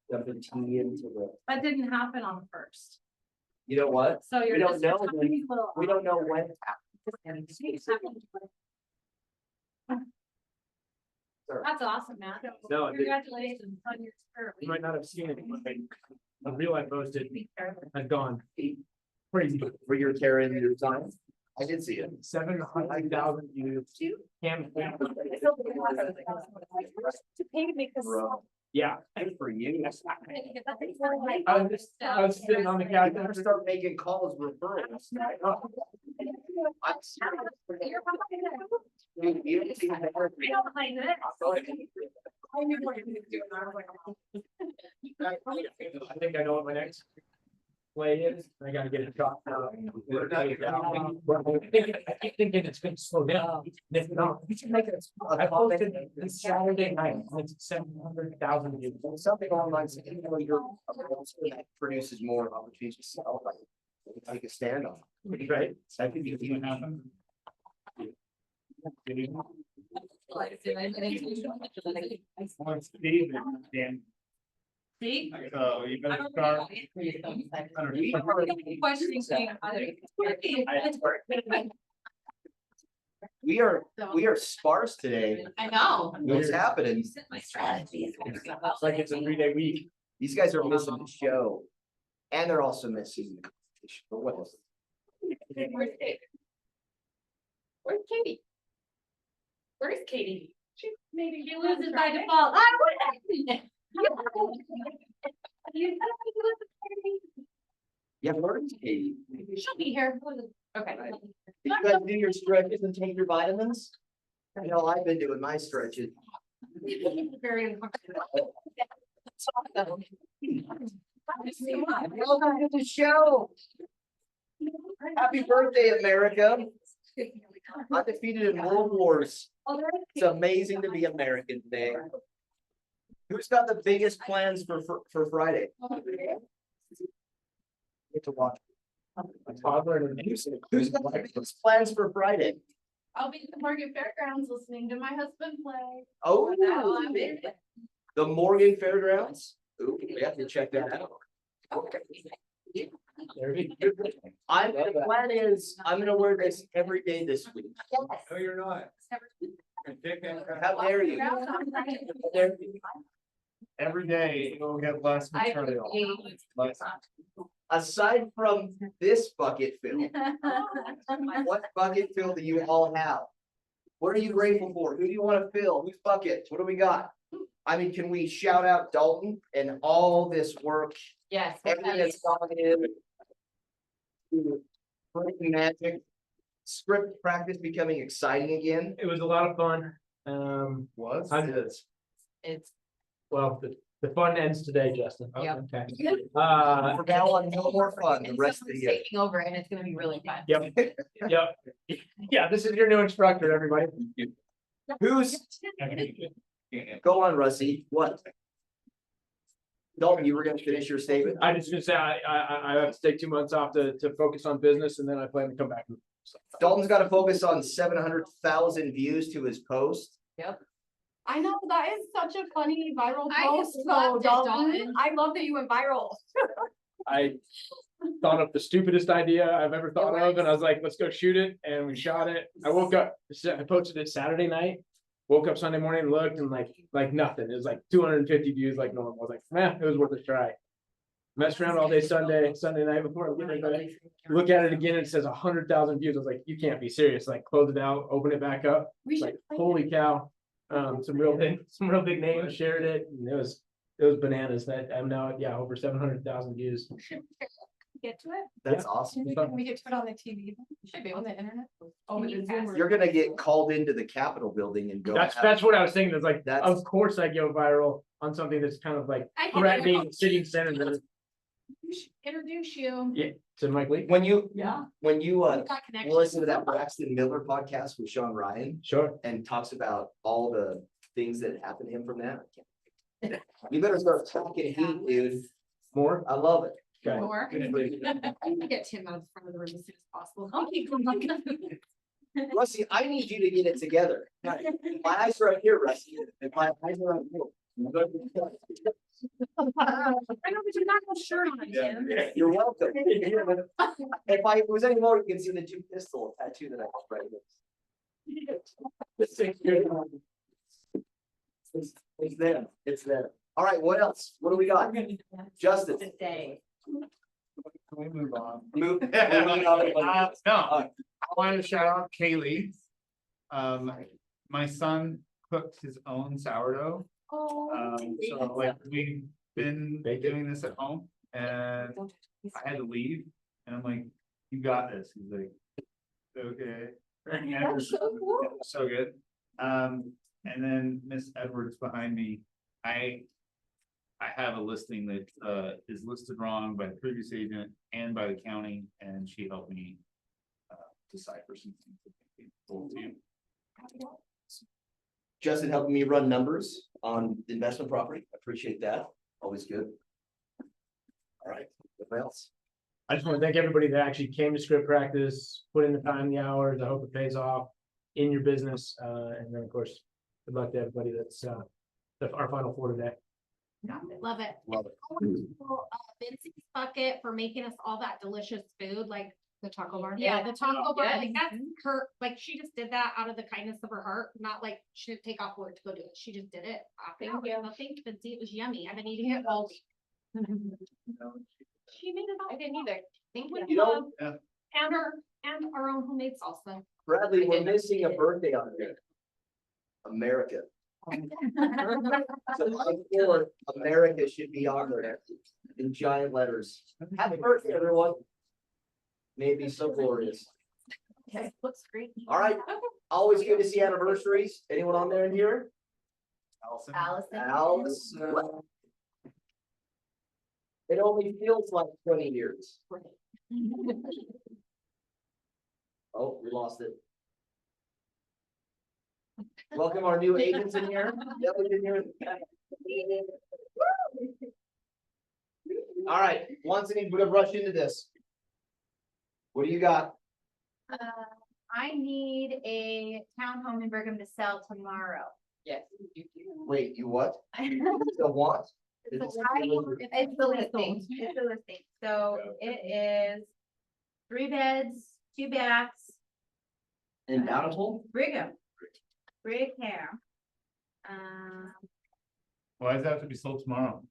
Dumping tea into the, That didn't happen on the first. you know what? So you're We don't just. know when- We don't know when. it happened. That's awesome, man. No, it- Congratulations on your skirt. You might not have seen it, but the reel I posted had gone crazy. For your Karen, your time. I did see it. 700,000 views. Cam- To pay to make this. Bro, Yeah, good for you. I was sitting on the couch. I better start making calls referrals. I'm serious. Dude, you don't see that. I think I know what my next play is. I gotta get it shot. I keep thinking it's gonna slow down. If not, we should make it. I posted this Saturday night, and it's 700,000 views. Something online, so you know, you're a person that produces more opportunities to sell, like, take a stand on. Right? That could be huge. Dan. See? So you I better don't start. know. Questioning thing, We are sparse today. I know. What's happening? My strategy. It's like it's a 3-day week. These guys are missing the show. And they're also missing the competition. But what else? Where's Katie? Where's Katie? Where's Katie? She maybe she loses by default. I would. Yeah, where's Katie? She'll be here. Okay. Did you guys do your stretches and take your vitamins? I know I've been doing my stretches. Very uncomfortable. Welcome to the show. Happy birthday, America. Undefeated in world wars. It's amazing to be American today. Who's got the biggest plans for Friday? Get to watch. A toddler and a Who's got the biggest plans for Friday? I'll be at the Morgan Fairgrounds listening to my husband play. Oh, I'm in it. the Morgan Fairgrounds. Ooh, we have to check that out. There we The plan is, I'm gonna wear this every day this week. No, you're not. How dare you? How dare you? Every day you'll get less material. Aside from this bucket fill, what bucket fill do you all have? What are you grateful for? Who do you want to fill? Whose buckets? What do we got? I mean, can we shout out Dalton and all this work, Yes. everything that's gone in? Breaking magic, script practice becoming exciting again. It was a lot of fun. Was? It's. Well, the fun ends today, Justin. Yep. Okay. We're now on no more fun the rest of the year. Taking over and it's gonna be really fun. Yep. Yep. Yeah, this is your new instructor, everybody. Who's, go on, Rusty, what? Dalton, you were gonna finish your statement? I just gonna say, I have to take 2 months off to focus on business and then I plan to come back. Dalton's gotta focus on 700,000 views to his post. I know, that is such a funny viral I post, just so loved it, Dalton, Dalton. I love that you went viral. I thought of the stupidest idea I've ever thought of, and I was like, let's go shoot it, and we shot it. I woke up, I posted it Saturday night, woke up Sunday morning, looked, and like nothing. It was like 250 views like normal. I was like, it was worth a try. Messed around all day Sunday night before I went to bed. Look at it again, and it says 100,000 views. I was like, you can't be serious. Like, close it out, open it back up. We Like, should play holy cow. Some real big names shared it, and it was bananas. That I'm now, over 700,000 views. Get to it. That's Yeah. awesome. Can we get to it on the TV? Should be on the internet. Oh, Can you it's Zoom pass or- You're gonna get called into the Capitol building and go. That's what I was thinking. It's like, That's- of course I go viral on something that's kind of like I can threatening sitting senator We should introduce you. to Mike Lee. When you Yeah. you We've got connections. listen to that Braxton Miller podcast with Sean Ryan Sure. and talks about all the things that happened to him from that. You better start talking heat, dude. More. I love it. Okay. More. Get Tim out of front of the room as soon as possible. I'll keep going. Rusty, I need you to get it together. My eyes are right here, Rusty. And my eyes are right here. I know, but you're not gonna shirt on, Tim. You're welcome. If I was any more, you can see the two pistol tattoo that I have right here. It's there, it's there. All right, what else? What do we got? Justice. Today. Can we move on? Move. No, I wanted to shout out Kaylee. My son cooked his own sourdough. So like we've been doing this at home and I had to leave and I'm like, you got this. He's like, okay. And it was so good. And then Miss Edwards behind me, I have a listing that is listed wrong by the previous agent and by the county, and she helped me decipher some things. Full to you. Justin helping me run numbers on investment property. Appreciate that. Always good. All right, what else? I just want to thank everybody that actually came to script practice, put in the time, the hours. I hope it pays off in your business. And then, of course, good luck to everybody that's our final four today. Love it. Love it. Vincent's Bucket for making us all that delicious food, like The taco bar. yeah, the taco bar, Yes. like that's her, like she just did that out of the kindness of her heart, not like she didn't take off work to go do it. She just did it. Thank you. Well, thank you, Vincent. It was yummy. I've been eating it all week. She made it all. I didn't either. Thank With You love know, and our own homemade salsa. Bradley, we're missing a birthday on here. America. So I'm for America should be on there in giant letters. Happy birthday, everyone. May it be so glorious. Okay, looks great. All right, always good to see anniversaries. Anyone on there in here? Allison? Allison. Alice. It only feels like 20 years. Oh, we lost it. Welcome our new agents in here. Yep, we did hear it. All right, once again, we're gonna rush into this. What do you got? I need a townhome in Brigham to sell tomorrow. Yes. you do. Wait, you what? The what? It's Is the it- it's the listing, it's the listing, so it is 3 beds, 2 baths, In Bountiful? Brigham. Brigham. Why does that have to be sold tomorrow?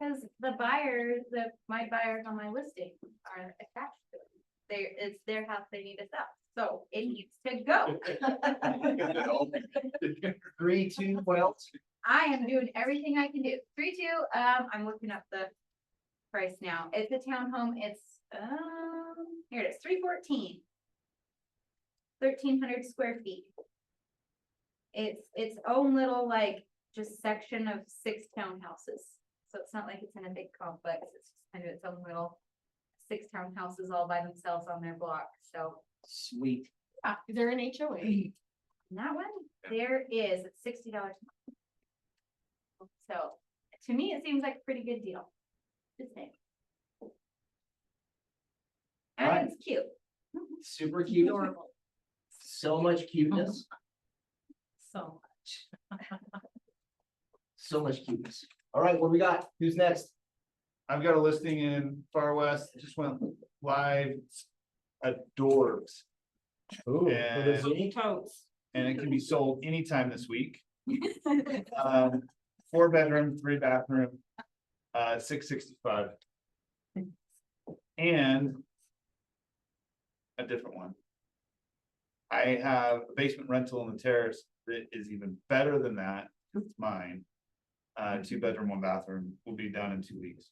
Cause the buyers, my buyers on my listing are attached to it. It's their house they need to sell, so it needs to go. 3, 2, what else? I am doing everything I can do. 3-2, I'm looking up the price now. It's a townhome, it's, here it is, 314. 1,300 square feet. It's its own little, like, just section of 6 townhouses. So it's not like it's in a big complex, it's just kind of its own little 6 townhouses all by themselves on their block, so. Sweet. Is there an HOA? That one, there is, it's $60 a month. So, to me, it seems like a pretty good deal. Just saying. Right. And it's cute. Super cute. Adorable. So much cuteness. So So much cuteness. All right, what we got? Who's next? I've got a listing in Far West, just went live. Adores, Ooh, for the And- Z. Totes. and it can be sold anytime this week. 4 bedroom, 3 bathroom, 665. And a different one. I have a basement rental in the terrace that is even better than that. It's mine. 2 bedroom, 1 bathroom will be done in 2 weeks.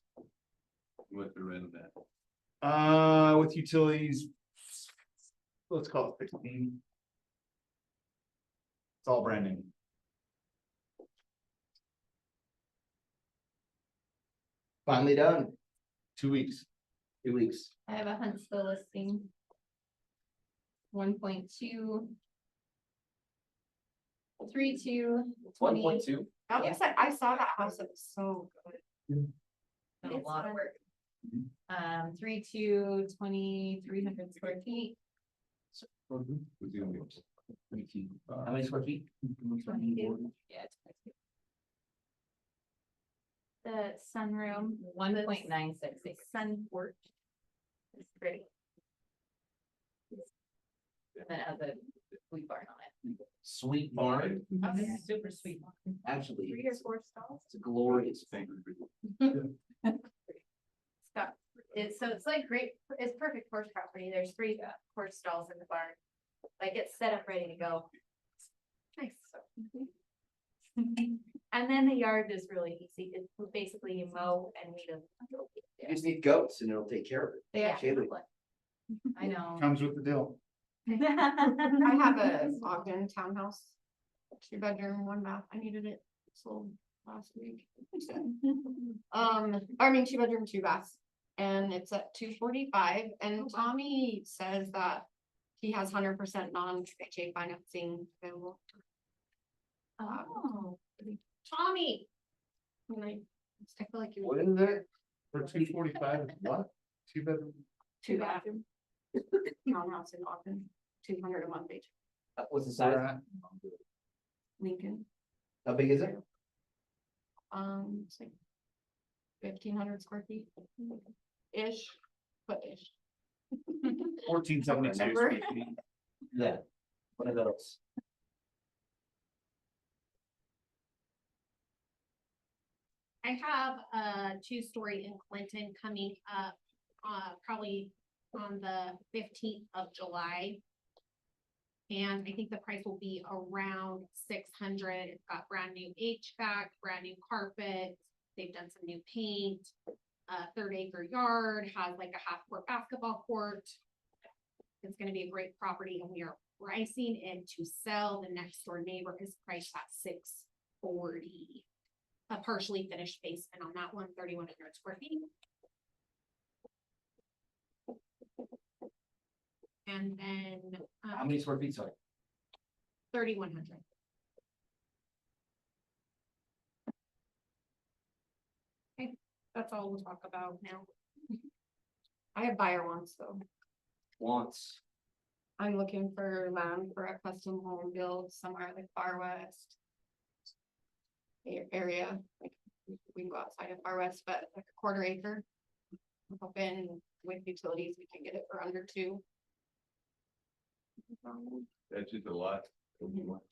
What's the rent of that? With utilities. Let's call it 16. It's all brand new. Finally done. 2 weeks. 2 weeks. I have a Huntsville listing. 1.2. 3.2. 1.2. I saw that house. It was so good. Done a It's lot of fun. work. 3.2, 2,300 square feet. Who's gonna be- How many square feet? 22. Yeah. it's quite cute. the sunroom. 1.966. Sun porch. It's pretty. And then it has a sweet barn on it. Sweet barn, It's super sweet. actually, 3 or 4 stalls. it's a glorious thing. It's got, so it's like great, it's perfect horse property. There's 3 horse stalls in the barn. Like it's set up ready to go. Nice. And then the yard is really easy. It's basically you mow and weed them. You just need goats and it'll take care of it. They actually Kaylee. look like. I know. Comes with the deal. I have a Ogden townhouse, 2-bedroom, 1 bath. I needed it sold last week. I mean, 2-bedroom, 2 baths, and it's at 245. And Tommy says that he has 100% non-FHA financing available. Oh, Tommy. And I feel like you. What is it? For 245, what? 2-bedroom? 2 bathroom. Townhouse in Ogden, 200 a month each, What's the size? Lincoln. How big is it? It's like 1,500 square feet. Ish, but ish. 1472 Remember? square feet. Yeah, one of those. I have a 2-story in Clinton coming up, probably on the 15th of July. And I think the price will be around 600. It's got brand new HVAC, brand new carpet. They've done some new paint. 3rd-acre yard, has like a half-court basketball court. It's gonna be a great property and we are pricing it to sell. The next door neighbor is priced at 640. A partially finished basement on that one, 3,100 square feet. And then, How many square feet, sorry? 3,100. Okay, that's all we'll talk about now. I have buyer wants though. Once. I'm looking for land for a custom home build somewhere like Far West. Area, like we can go outside of Far West, but like a 1/4 acre. I'm hoping with utilities, we can get it for under 2. That's just a lot.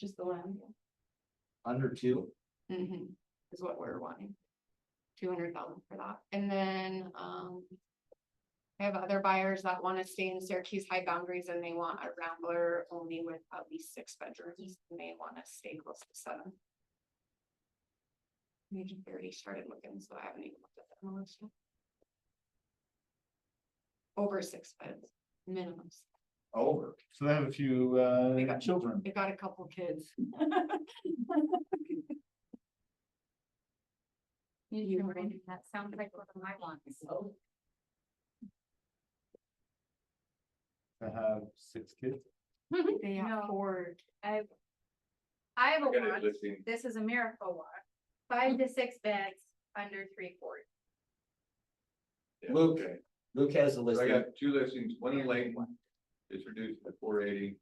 Just the land. Under 2? Mm-hmm, is what we're wanting. 200,000 for that, and then, I have other buyers that wanna stay in Syracuse High Boundaries and they want a rambler only with at least 6 bedrooms, and they wanna stay close to 7. We just already started looking, so I haven't even looked at that on the list yet. Over 6 beds, minimums. Over. So they have a few, They got children. They got a couple kids. That sounds like one of my wants. To have 6 kids. They have No. 4. I have a I got it one. listing. This is a miracle one. 5 to 6 beds under 340. Yeah, Luke. okay. Luke has the So I listing. got 2 listings, one in Lake, it's reduced to 480.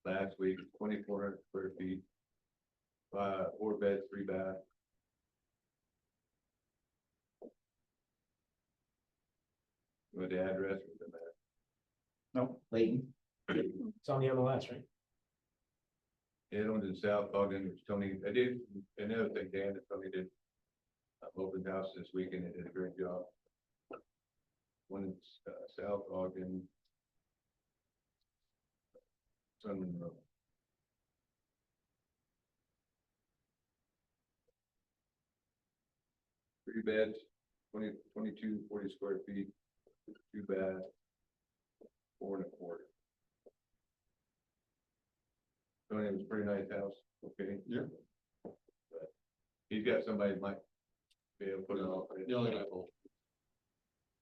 Last week, 2,400 square feet. 4 beds, 3 bath. With the address with the map. Nope. Layton. It's on the MLS, right? It owns in South Ogden, which Tony, I did, another thing, Dan, that Tony did. Open house this weekend, they did a great job. One in South Ogden. Sunland Road. Three beds, 22, 40 square feet, 2 bath. 4 1/4. Tony, it was a pretty nice house, okay? Yeah. But he's got somebody that might be able to put it off.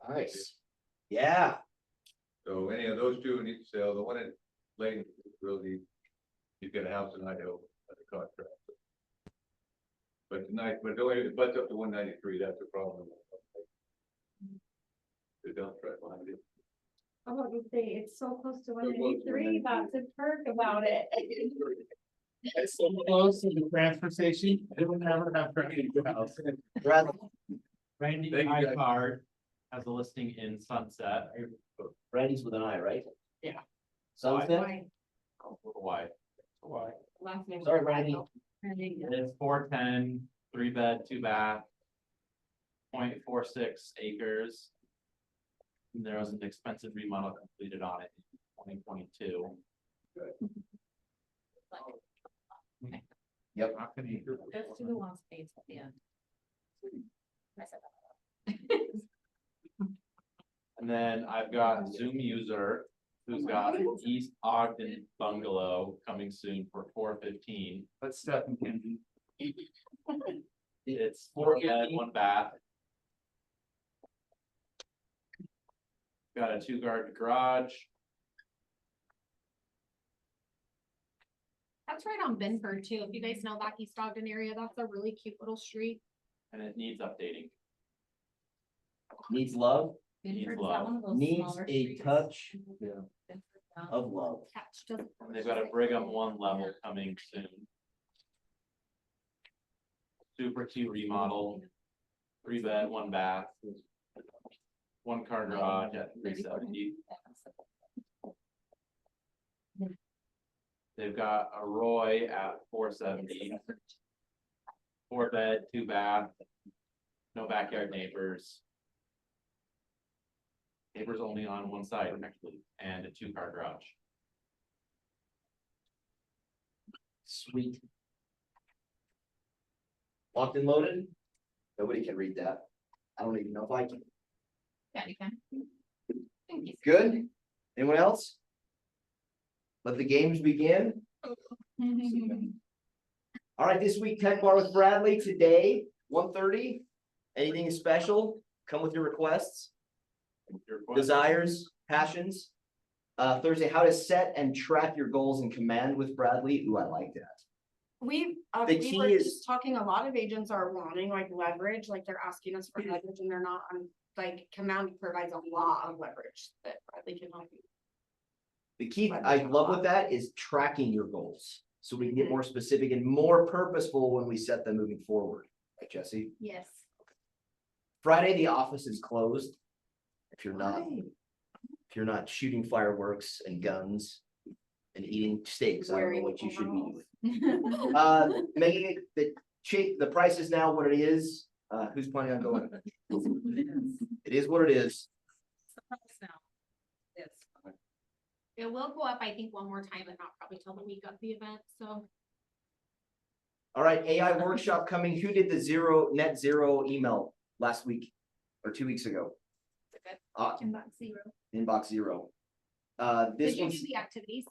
Nice. Yeah. So any of those 2 need to sell, the one in Layton, really, he's got a house in Idaho, at a contract. But tonight, but it butts up to 193, that's the problem. The dump truck behind it. I want to say it's so close to close to 193, that's a perk about it. It's so close to the transfer station, it will never have traffic. Bradley, Randy Thank you, guys. Icard has a listing in Sunset, Randy's with an I, right? Yeah. Sunset? a little wide. Last name. Sorry, Randy. It's 410, 3 bed, 2 bath. 0.46 acres. And there was an expensive remodel completed on it in 2022. Yep. How can you- Just to the last page at the end. And then I've got Zoom user who's got an East Ogden bungalow coming soon for 415. Let's step in. It's 4 bed, 1 bath. Got a 2 garage garage. That's right on Benford too. If you guys know that East Ogden area, that's a really cute little street. And it needs updating. Needs love, Binford's love. that one of those needs smaller a streets? touch Binford's that- of love. Catch doesn't. And they've got a Brigham 1 level coming soon. Super cute remodel. 3 bed, 1 bath. 1 car garage at 370. They've got a Roy at 470. 4 bed, 2 bath. No backyard neighbors. Neighbors only on one side actually, and a 2 car garage. Sweet. Locked and loaded? Nobody can read that. I don't even know if I can. Yeah, you can. Thank you. Good? Anyone else? Let the games begin. All right, this week Tech Bar with Bradley today, 1:30. Anything special? Come with your requests, Your question? desires, passions. Thursday, how to set and track your goals in Command with Bradley. Ooh, I like that. We The key were is- just talking, a lot of agents are wanting like leverage, like they're asking us for leverage and they're not on, like, Command provides a lot of leverage that Bradley can help you. The key I love with that is tracking your goals. So we can get more specific and more purposeful when we set them moving forward. Right, Jesse? Yes. Friday, the office is closed. If you're not shooting fireworks and guns and eating steaks, I don't know what you should be doing. Making it, the price is now what it is. Who's planning on going? It is what it is. Yes. It will go up, I think, one more time, but not probably till the week of the event, so. All right, AI workshop coming. Who did the net zero email last week or 2 weeks ago? Inbox zero. Inbox zero. Did This you one's, do the activities?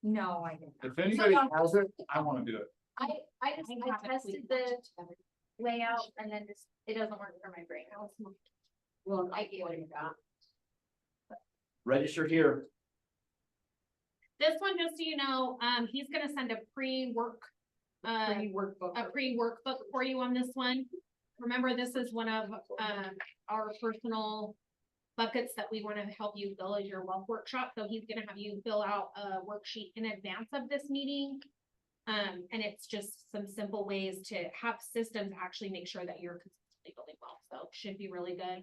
No, I didn't. If anybody has it, I wanna do it. I tested the layout and then just, it doesn't work for my brain. Well, I get what you got. register here. This one, just so you know, he's gonna send a pre-work, Workbook. a pre-workbook for you on this one. Remember, this is one of, our personal buckets that we wanna help you fill as your wealth workshop, so he's gonna have you fill out a worksheet in advance of this meeting. And it's just some simple ways to have systems actually make sure that you're consistently building wealth, so should be really good.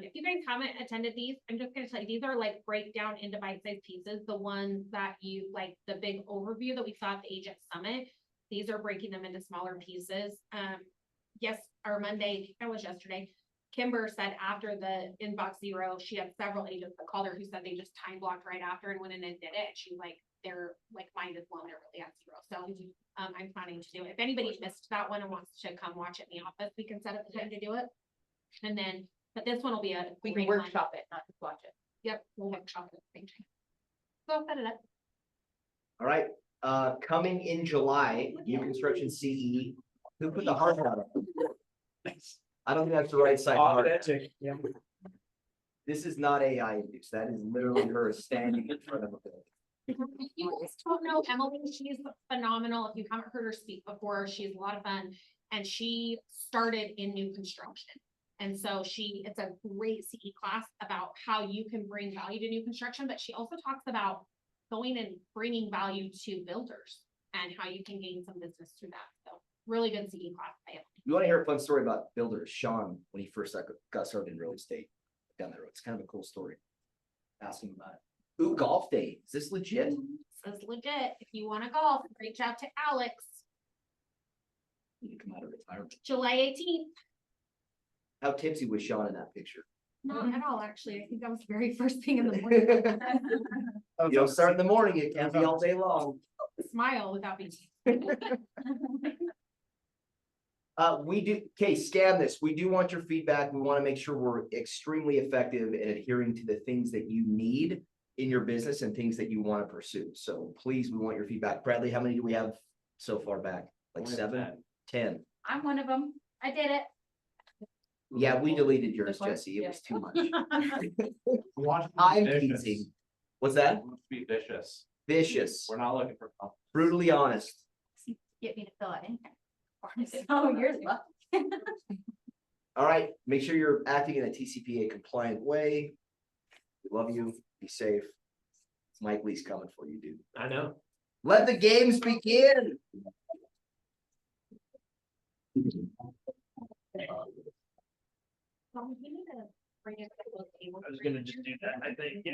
If you guys haven't attended these, I'm just gonna tell you, these are like breakdown into bite-sized pieces, the ones that you, like, the big overview that we saw at the Agent Summit. These are breaking them into smaller pieces. Yes, or Monday, that was yesterday. Kimber said after the inbox zero, she had several agents that called her who said they just time blocked right after and went in and did it. She's like, they're like mind is blown, they're really at zero. So I'm planning to do it. If anybody missed that one and wants to come watch it in the office, we can set up the time to do it. And then, but this one will be a. We great can one. workshop it, not just watch it. Yep, we'll workshop it. Thank you. So I'll set it up. All right, coming in July, new construction CE. Who put the hard hat up? I don't think that's the right side. hard hat. Yeah. This is not AI induced. That is literally her standing in front of a building. If you guys don't know Emily, she's phenomenal. If you haven't heard her speak before, she's a lot of fun. And she started in new construction. And so it's a great CE class about how you can bring value to new construction, but she also talks about going and bringing value to builders and how you can gain some business through that. So really good CE class. You wanna hear a fun story about builder Sean, when he first got started in real estate down the road? It's kind of a cool story. Ask him about it. Ooh, golf day. Is this legit? This is legit. If you wanna golf, reach out to Alex, You can come out of retirement. July 18th. How tipsy was Sean in that picture? Not at all, actually. I think that was the very first thing in the morning. You don't start in the morning, it can't be all day long. Smile without being. We do, okay, scan this. We do want your feedback. We want to make sure we're extremely effective in adhering to the things that you need in your business and things that you want to pursue. So please, we want your feedback. Bradley, how many do we have so far back? Like We have 7, 10? I'm one of them. I did it. Yeah, we deleted yours, This one? Jesse. It Yeah. was too much. Want to be I'm vicious. teasing. What's that? Want to Be vicious. Vicious, We're not looking for. brutally honest. Get me to fill it in. Oh, yours. All right, make sure you're acting in a TCPA compliant way. We love you. Be safe. Mike Lee's coming for you, dude. I know. Let the games begin. I was gonna just do that, I think, yeah.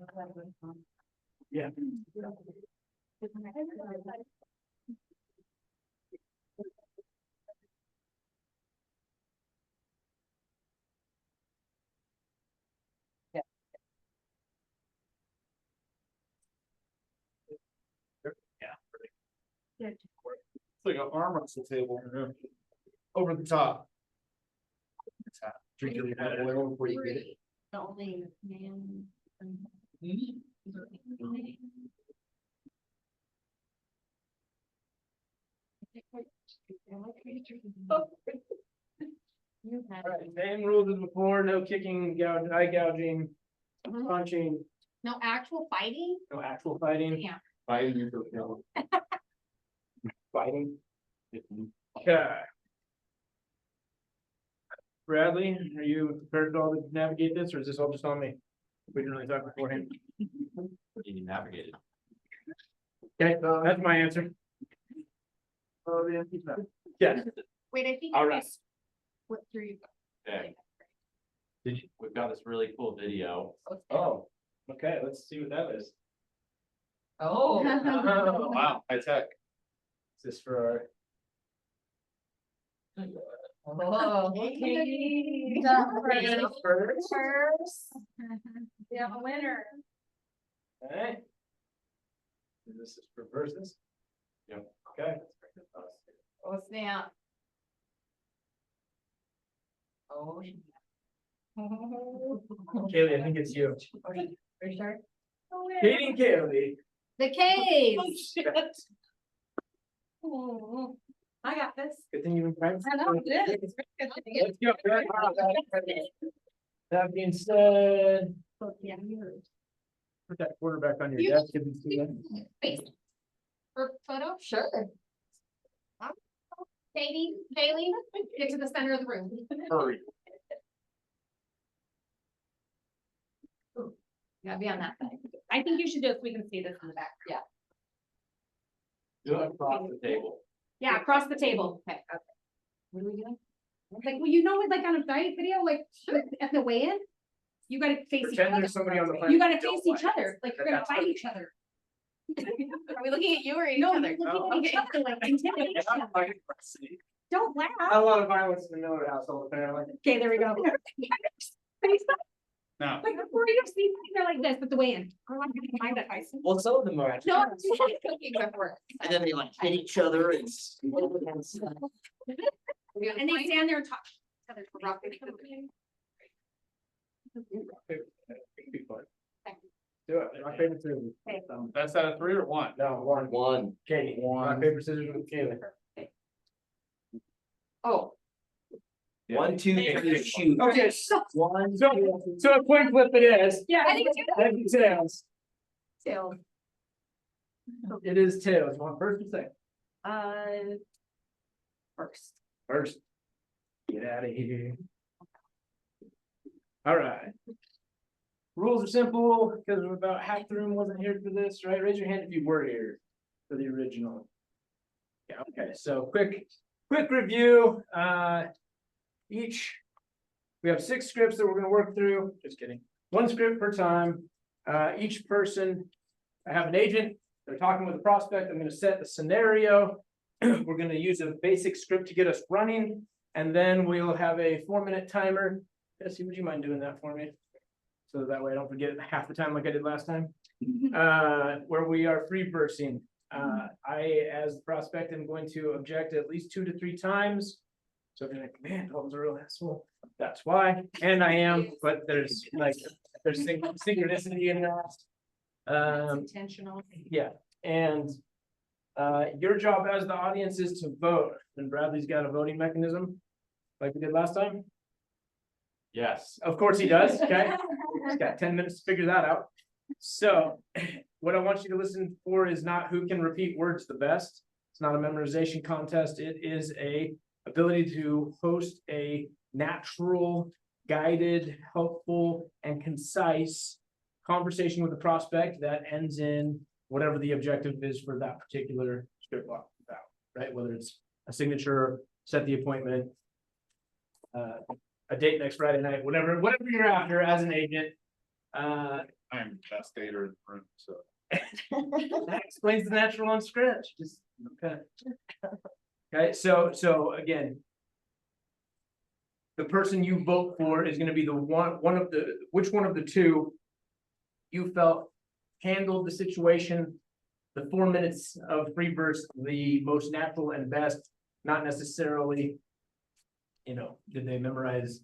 Yeah. It's like an arm wrestle table. Over the top. Drink your oil before you get it. The only man. Alright, same rules as before, no kicking, eye gouging, punching, No actual fighting? no actual fighting. Yeah. Fighting your fulfill. Fighting. Okay. Bradley, are you prepared at all to navigate this, or is this all just on me? We didn't really talk beforehand. You navigate it. Okay, that's my answer. Oh, yeah. Wait, I think. All I right. Flip through. Okay. We've got this really cool video. Oh, okay, let's see what that is. Oh. Wow, high tech. Is this for Oh. Katie. First. We have a winner. our, alright? This is for versus? Yep. Okay. Oh, snap. Oh. Kaylee, I think it's you. Are you sure? Katie and Kaylee. The cave. Oh, I got this. Good thing you've been practicing. I know, it is. Let's go. That being said, Yeah. put that quarterback on your You- desk. If you see that. Face. For photo, Sure. Katie, Bailey, get to the center of the room. Hurry. Gotta be on that side. I think you should do it so we can see this in the back. Yeah. Do it across the table. Yeah, across the table. Okay, okay. What are we doing? Like, well, you know, like on a diet video, like at the weigh-in, you gotta face each Pretend other. there's somebody on the planet. You gotta you don't face each like. other, like you're gonna That's fight what- each other. Are we looking at you or each No, other? you're looking at each other like intimidation. Don't laugh. A lot of violence in the Miller household, apparently. Okay, there we go. Now, Like before you see, they're like this, but the weigh-in. I'm not gonna find that Tyson. Well, some of them are actually, No, I'm and then they like hit each other and. and they stand there and talk. to each other for rock paper, scissors. Do it, rock, paper, scissors. that's out of 3 or 1? No, one. One. Katie, rock, paper, scissors with Kaylee. Oh. 1, 2, 3, shoot. Okay, so, 1, so a quick flip it is. Yeah, I think it's. I think it's tails. Tails. It is tails. You want first or second? First. First. Get out of here. All right. Rules are simple, because about half the room wasn't here for this, right? Raise your hand if you were here for the original. Yeah, okay, so quick review, we have 6 scripts that we're gonna work through, just kidding. 1 script per time, each person, I have an agent, they're talking with a prospect, I'm gonna set the scenario. We're gonna use a basic script to get us running, and then we'll have a 4-minute timer. Jesse, would you mind doing that for me? So that way I don't forget it half the time like I did last time. Where we are free bursting. I, as the prospect, am going to object at least 2 to 3 times. So if you're like, man, Dalton's a real asshole, that's why, and I am, but there's synchronicity in that. Intentional. Yeah, and your job as the audience is to vote, and Bradley's got a voting mechanism, like we did last time. Yes. Of course he does, okay? He's got 10 minutes to figure that out. So what I want you to listen for is not who can repeat words the best. It's not a memorization contest. It is a ability to host a natural, guided, helpful, and concise conversation with the prospect that ends in whatever the objective is for that particular script block about, right? Whether it's a signature, set the appointment, a date next Friday night, whatever you're after as an agent. I'm the best dater in the room, so. That explains the natural on script, just, okay. Okay, so again. The person you vote for is gonna be which one of the 2 you felt handled the situation, the 4 minutes of free burst, the most natural and best, not necessarily, did they memorize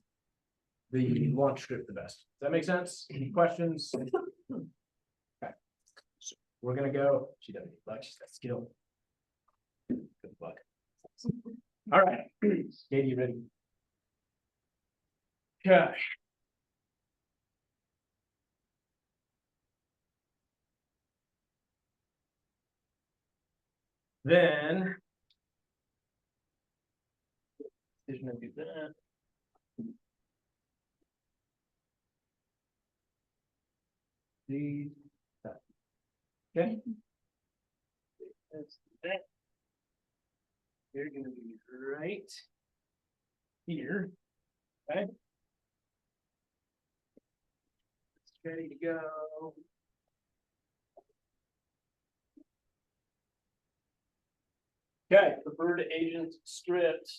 the launch script the best? Does that make sense? Any questions? Okay. So we're gonna go, she doesn't need luck, she's got skill. Good luck. All right, Katie, you ready? Okay. Then. Decision to do that. Okay. That's that. You're gonna be right here, okay? It's ready to go. Okay, preferred agent script.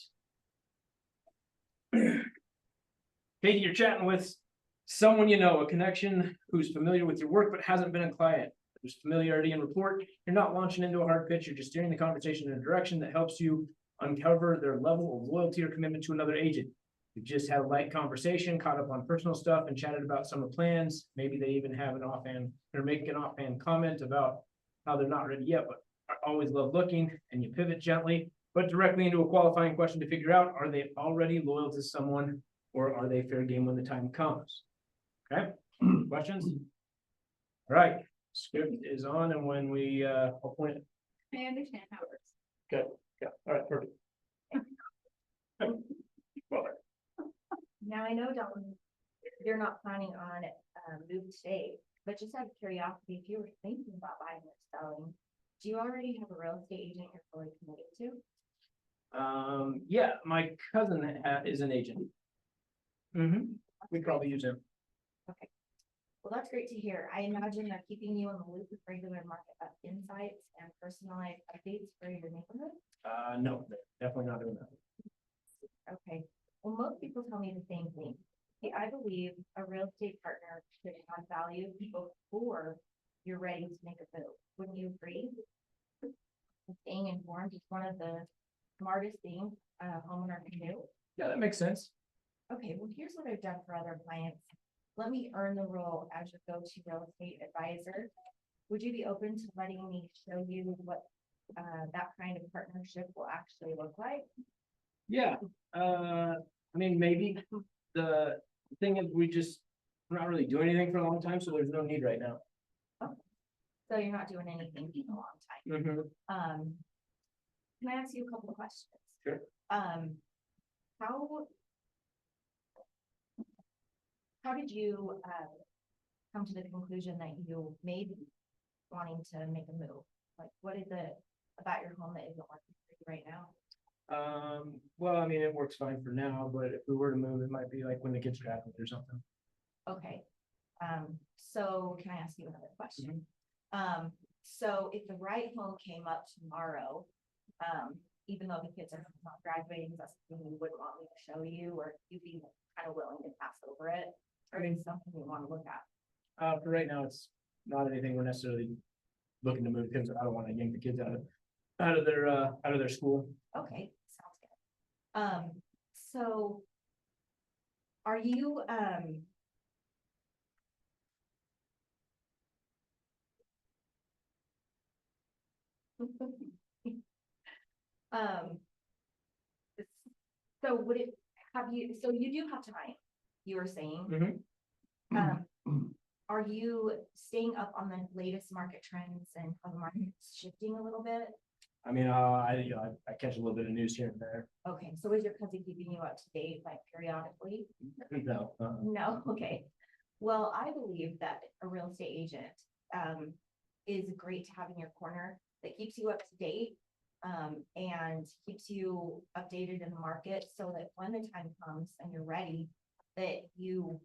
Katie, you're chatting with someone you know, a connection who's familiar with your work but hasn't been a client. There's familiarity and rapport. You're not launching into a hard pitch, you're just steering the conversation in a direction that helps you uncover their level of loyalty or commitment to another agent. You've just had a light conversation, caught up on personal stuff and chatted about summer plans. Maybe they even have an offhand or make an offhand comment about how they're not ready yet, but always love looking, and you pivot gently, but directly into a qualifying question to figure out, are they already loyal to someone or are they fair game when the time comes? Okay, questions? All right, script is on, and when we appoint it. I understand how it works. Good, yeah, all right, perfect. Well, Now, I know, Dalton, you're not planning on move today, but just out of curiosity, if you were thinking about buying or selling, do you already have a real estate agent you're fully committed to? yeah, my cousin is an agent. We probably use him. Well, that's great to hear. I imagine they're keeping you in the loop with regular market insights and personalized updates for your neighborhood? No, they're definitely not doing that. Okay, well, most people tell me the same thing. See, I believe a real estate partner should add value before you're ready to make a move. Wouldn't you agree? Staying informed is one of the smartest things a homeowner can do. Yeah, that makes sense. Okay, well, here's what I've done for other clients. Let me earn the role as your go-to real estate advisor. Would you be open to letting me show you what that kind of partnership will actually look like? Yeah, I mean, maybe the thing is we're not really doing anything for a long time, so there's no need right now. So you're not doing anything in a long time. Can I ask you a couple of questions? Sure. How did you come to the conclusion that you made wanting to make a move? Like, what is it about your home that isn't working for you right now? Well, I mean, it works fine for now, but if we were to move, it might be like when the kids graduate or something. Okay, so can I ask you another question? So if the right home came up tomorrow, even though the kids are not graduating, is that something you wouldn't want me to show you, or you'd be kind of willing to pass over it? Or is it something you want to look at? For right now, it's not anything we're necessarily looking to move, because I don't want to yank the kids out of their school. Okay, sounds good. So are you, um, so would it, so you do have time, you were saying? Are you staying up on the latest market trends and how the market's shifting a little bit? I mean, I catch a little bit of news here and there. Okay, so is your cousin keeping you up to date, like periodically? No, No, okay. Well, I believe that a real estate agent is great to have in your corner that keeps you up to date and keeps you updated in the market so that when the time comes and you're ready, that you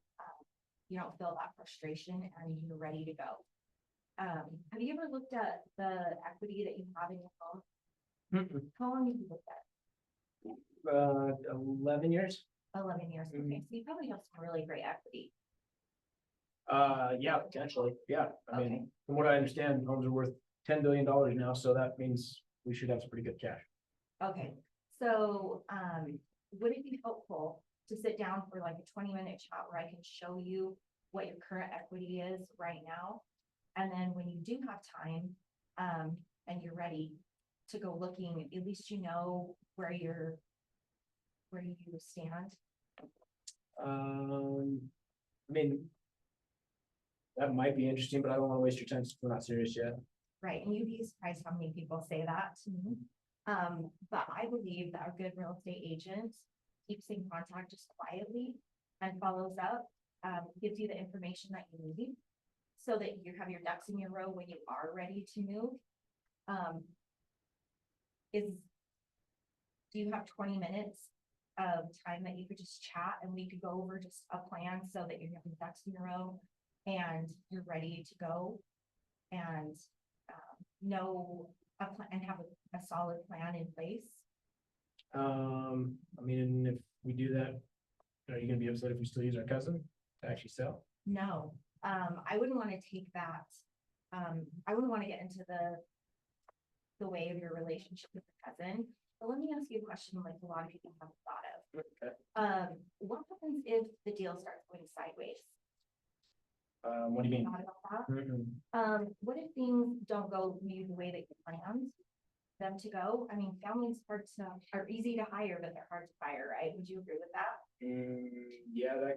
don't feel that frustration and you're ready to go. Have you ever looked at the equity that you have in your home? How long have you looked at? 11 years. 11 years, okay, so you probably have some really great equity. Yeah, potentially, yeah. I Okay. mean, from what I understand, homes are worth $10 billion now, so that means we should have some pretty good cash. Okay, so, would it be helpful to sit down for like a 20-minute chat where I can show you what your current equity is right now? And then when you do have time, and you're ready to go looking, at least you know where you stand. I mean, that might be interesting, but I don't want to waste your time since we're not serious yet. Right, and you'd be surprised how many people say that to me. But I believe that a good real estate agent keeps in contact just quietly and follows up, gives you the information that you need so that you have your ducks in your row when you are ready to move. Do you have 20 minutes of time that you could just chat and we could go over just a plan so that you have your ducks in a row and you're ready to go and know a plan and have a solid plan in place? I mean, if we do that, are you gonna be upset if we still use our cousin to actually sell? No, I wouldn't want to take that. I wouldn't want to get into the way of your relationship with your cousin. But let me ask you a question like a lot of people haven't thought of. Okay. What happens if the deal starts going sideways? What do you mean? Thought about that? What if things don't go maybe the way that you planned them to go? I mean, families are easy to hire, but they're hard to fire, right? Would you agree with that? Yeah,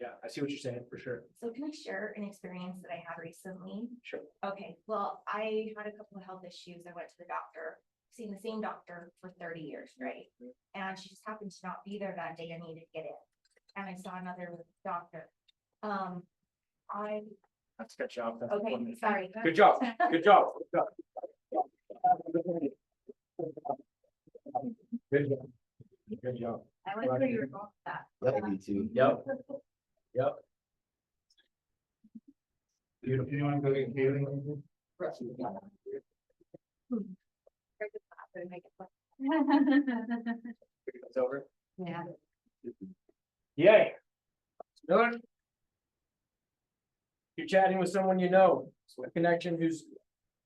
yeah, I see what you're saying, for sure. So can I share an experience that I had recently? Sure. Okay, well, I had a couple of health issues. I went to the doctor, seen the same doctor for 30 years, right? And she just happened to not be there that day I needed to get in. And I saw another doctor. I Let's cut you off. That's Okay, 1 minute. sorry. Good job, good job. Good job. Good job. Good job. I went where you were going with that. Yeah, me too. Yep. Yep. Beautiful. Anyone go get Kaylee? It's over. Yeah. Yay. Miller? You're chatting with someone you know, so a connection who's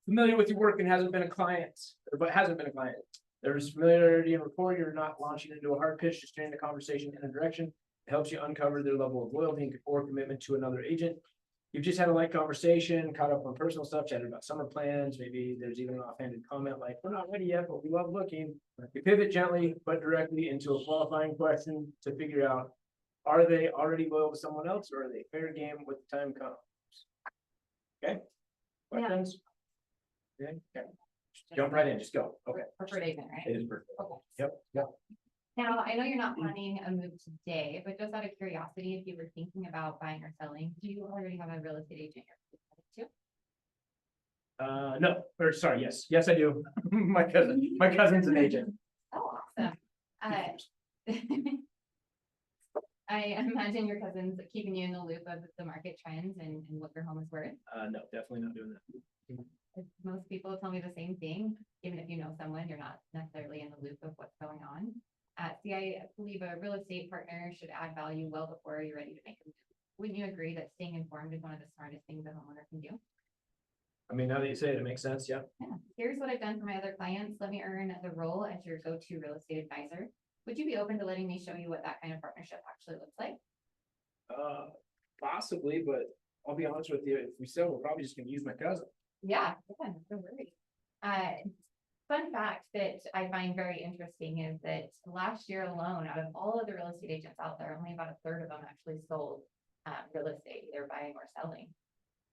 familiar with your work and hasn't been a client, but hasn't been a client. There's familiarity and rapport. You're not launching into a hard pitch, just turning the conversation in a direction. It helps you uncover their level of loyalty or commitment to another agent. You've just had a light conversation, caught up on personal stuff, chatted about summer plans. Maybe there's even an offhanded comment like, we're not ready yet, but we love looking. You pivot gently but directly into a qualifying question to figure out, are they already loyal to someone else or are they fair game when the time comes? Okay? Yeah. Questions? Okay. Jump right in, just go. Okay. Preferred agent, right? It is perfect. Okay. Yep, yep. Now, I know you're not planning a move today, but just out of curiosity, if you were thinking about buying or selling, do you already have a real estate agent you're too? No, or sorry, yes, I do. My cousin's an agent. Oh, awesome. I imagine your cousin's keeping you in the loop of the market trends and what your home is worth. No, definitely not doing that. Most people tell me the same thing, even if you know someone, you're not necessarily in the loop of what's going on. See, I believe a real estate partner should add value well before you're ready to make a move. Wouldn't you agree that staying informed is one of the smartest things a homeowner can do? I mean, now that you say it, it makes sense, yeah. Yeah, here's what I've done for my other clients. Let me earn the role as your go-to real estate advisor. Would you be open to letting me show you what that kind of partnership actually looks like? Possibly, but I'll be honest with you, if we sell, we're probably just gonna use my cousin. Yeah, no worries. Fun fact that I find very interesting is that last year alone, out of all of the real estate agents out there, only about a third of them actually sold real estate, either buying or selling.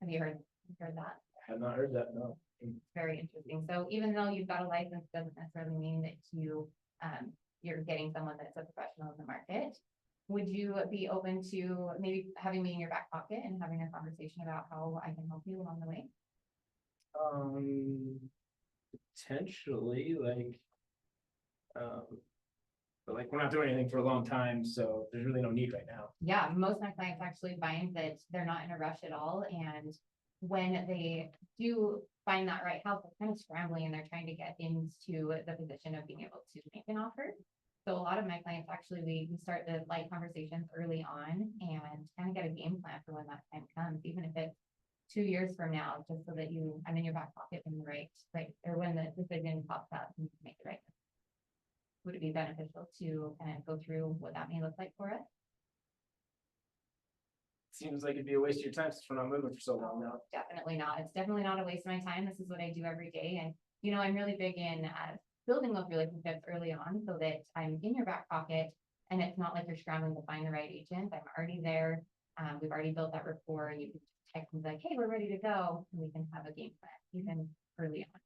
Have you heard that? I have not heard that, no. Very interesting. So even though you've got a license, doesn't necessarily mean that you're getting someone that's a professional in the market. Would you be open to maybe having me in your back pocket and having a conversation about how I can help you along the way? Potentially, like. But like, we're not doing anything for a long time, so there's really no need right now. Yeah, most of my clients actually find that they're not in a rush at all, and when they do find that right house, they're kind of scrambling and they're trying to get into the position of being able to make an offer. So a lot of my clients actually, we start the light conversations early on and kind of get a game plan for when that time comes, even if it's 2 years from now, just so that I'm in your back pocket when you're right, or when the decision pops up and you can make it right. Would it be beneficial to kind of go through what that may look like for us? Seems like it'd be a waste of your time since we're not moving for so long now. Definitely not. It's definitely not a waste of my time. This is what I do every day. And, I'm really big in building those relationships early on so that I'm in your back pocket and it's not like you're scrambling to find the right agent. I'm already there. We've already built that rapport and you can text me like, hey, we're ready to go. And we can have a game plan even early on.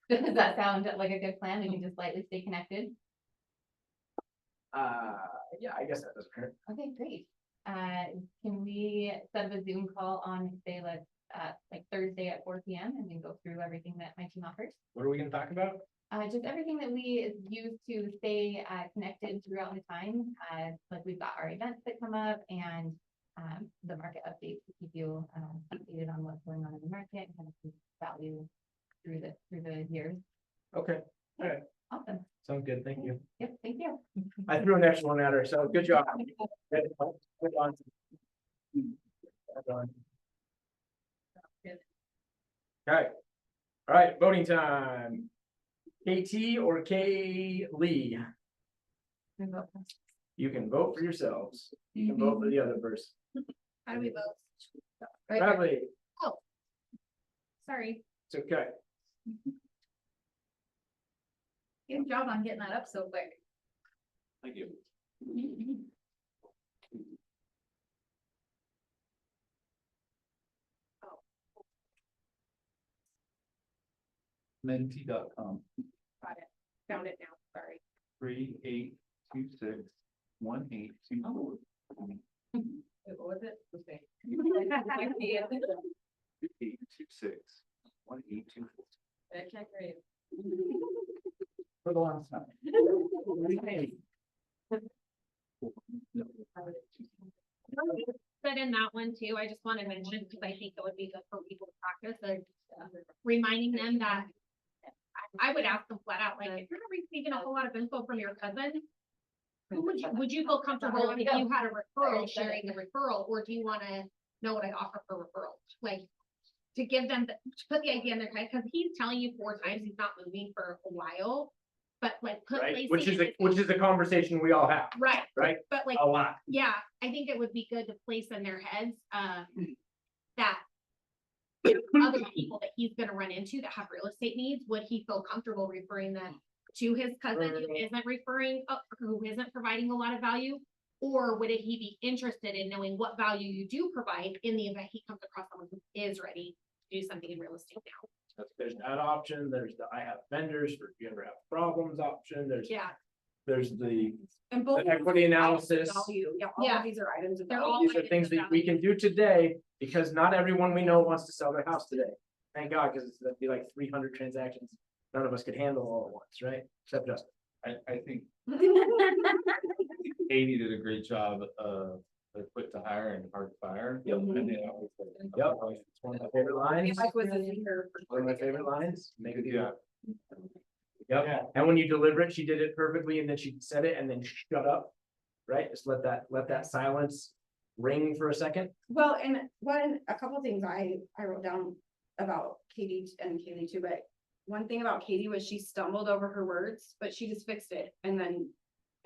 Does that sound like a good plan? We can just lightly stay connected. Yeah, I guess that doesn't hurt. Okay, great. Can we set up a Zoom call on, say, let's, like Thursday at 4 p.m. and then go through everything that my team offers? What are we gonna talk about? Just everything that we use to stay connected throughout the time. Like we've got our events that come up and the market updates to keep you updated on what's going on in the market and kind of keep value through the years. Okay, all right, Awesome. sounds good, thank you. Yep, thank you. I threw an extra one at her, so good job. Good on. Well done. Okay, all right, voting time. KT or K Lee? You can vote for yourselves. You can vote for the other person. How do we vote? Bradley, Sorry. it's okay. Good job on getting that up so quick. Thank you. Menti.com, Got it. Found it now. Sorry. 38261824. What was it? 38261824. I can't read. For the last time. But in that one too, I just want to mention, because I think it would be good for people to practice, reminding them that I would ask them flat out, like, if you're receiving a whole lot of info from your cousin, who would you feel comfortable if you had a referral, sharing the referral, or do you want to know what I offer for referral? Like, to give them, to put the idea in their head, because he's telling you 4 times he's not moving for a while, but like, put Right, placing which is a conversation we all have, right, right? but like, A lot. yeah, I think it would be good to place in their heads, that other people that he's gonna run into that have real estate needs, would he feel comfortable referring them to his cousin who isn't who isn't providing a lot of value? Or would he be interested in knowing what value you do provide in the event he comes across someone who is ready to do something in real estate now? There's that option, there's the I have vendors for if you ever have problems option, Yeah. there's the And both. equity analysis. Yeah, all Yeah. of these are items. of They're value. all These are items things of that we can do today, because not everyone we know wants to sell their house today. Thank God, because that'd be like 300 transactions. None of us could handle all at once, right? Except Justin. I think Katie did a great job of quick to hire and hard to fire. Yep. And they always- Yep. It's one of my favorite lines. Mike was a singer for One of my favorite lines. Make it Yeah. Yep, and when you deliver it, she did it perfectly, and then she said it and then shut up. Right, just let that silence ring for a second. Well, and a couple things I wrote down about Katie and Kaylee too, but one thing about Katie was she stumbled over her words, but she just fixed it, and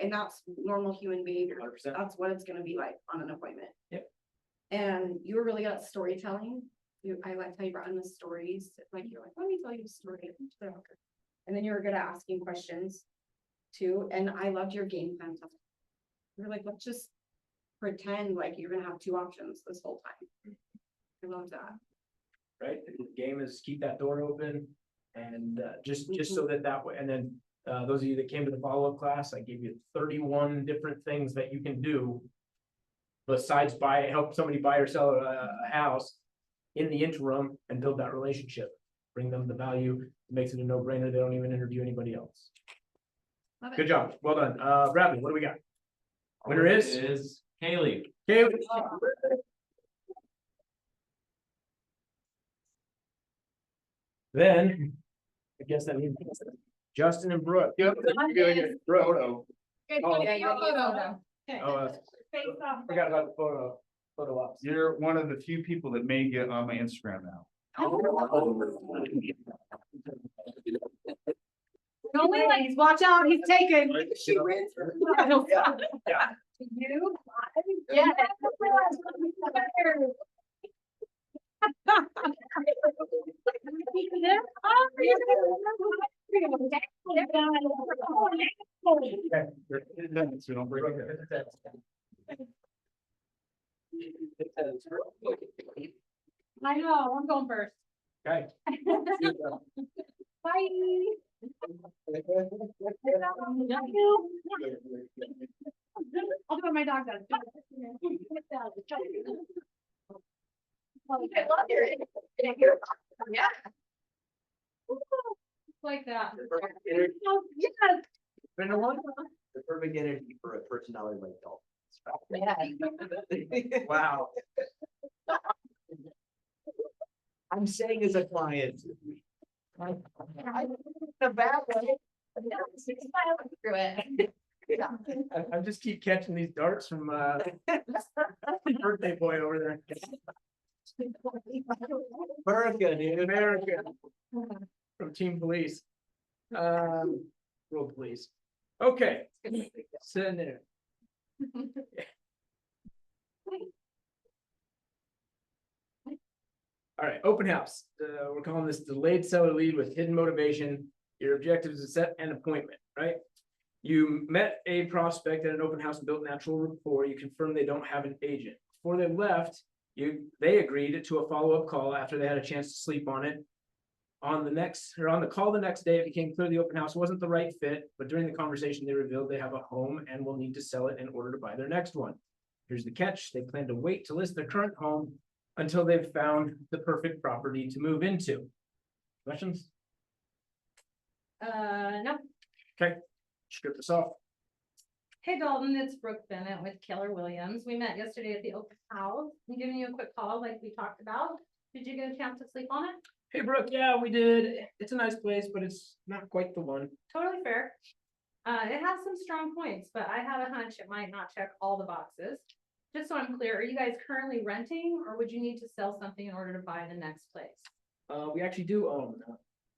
that's normal human behavior. 100%. That's what it's gonna be like on an appointment. Yep. And you were really good at storytelling. I liked how you brought in the stories, like you're like, let me tell you a story. And then you were good at asking questions too, and I loved your game plan. You're like, let's just pretend like you're gonna have two options this whole time. I love that. Right, the game is keep that door open, and just so that way, and then. Those of you that came to the follow-up class, I gave you 31 different things that you can do. Besides help somebody buy or sell a house in the interim and build that relationship. Bring them the value, it makes it a no-brainer, they don't even interview anybody else. Love it. Good job, well done. Bradley, what do we got? Winner is? Kaylee. Okay. Then, I guess that means Justin and Brooke. Yep. Brooke. Oh, forgot about the photo ops. You're one of the few people that may get on my Instagram now. Only ladies, watch out, he's taken. She wins. Yeah. You? Yeah. So don't break it. I know, I'm going first. Okay. Bye. I'll do what my dog does. Yeah. Like that. Energy- Yes. The perfect energy for a personality like Dalton. Wow. I'm saying as a client. The bad way. Through it. I just keep catching these darts from birthday boy over there. America, dude. America. From Team Police. World Police. Okay. Sitting there. All right, open house. We're calling this delayed seller lead with hidden motivation. Your objective is to set an appointment, right? You met a prospect at an open house and built natural rapport. You confirmed they don't have an agent. Before they left, they agreed to a follow-up call after they had a chance to sleep on it. On the call the next day, it became clear the open house wasn't the right fit, but during the conversation, they revealed they have a home and will need to sell it in order to buy their next one. Here's the catch. They plan to wait to list their current home until they've found the perfect property to move into. Questions? No. Okay, script this off. Hey Dalton, it's Brooke Bennett with Keller Williams. We met yesterday at the open house. I'm giving you a quick call like we talked about. Did you get a chance to sleep on it? Hey Brooke, yeah, we did. It's a nice place, but it's not quite the one. Totally fair. It has some strong points, but I have a hunch it might not check all the boxes. Just so I'm clear, are you guys currently renting or would you need to sell something in order to buy the next place? We actually do own.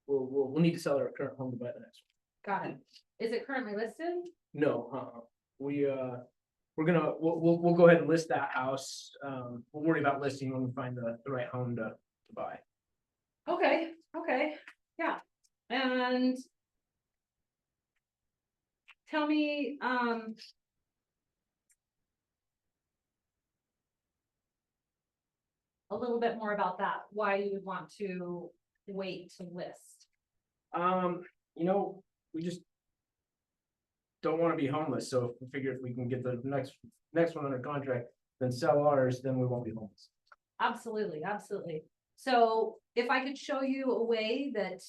We'll need to sell our current home to buy the next Got it. Is it currently listed? one. No, we'll go ahead and list that house. We'll worry about listing when we find the right home to buy. Okay, yeah, and tell me, a little bit more about that, why you would want to wait to list? You know, we just. Don't wanna be homeless, so if we figure if we can get the next one under contract, then sell ours, then we won't be homeless. Absolutely, absolutely. So if I could show you a way that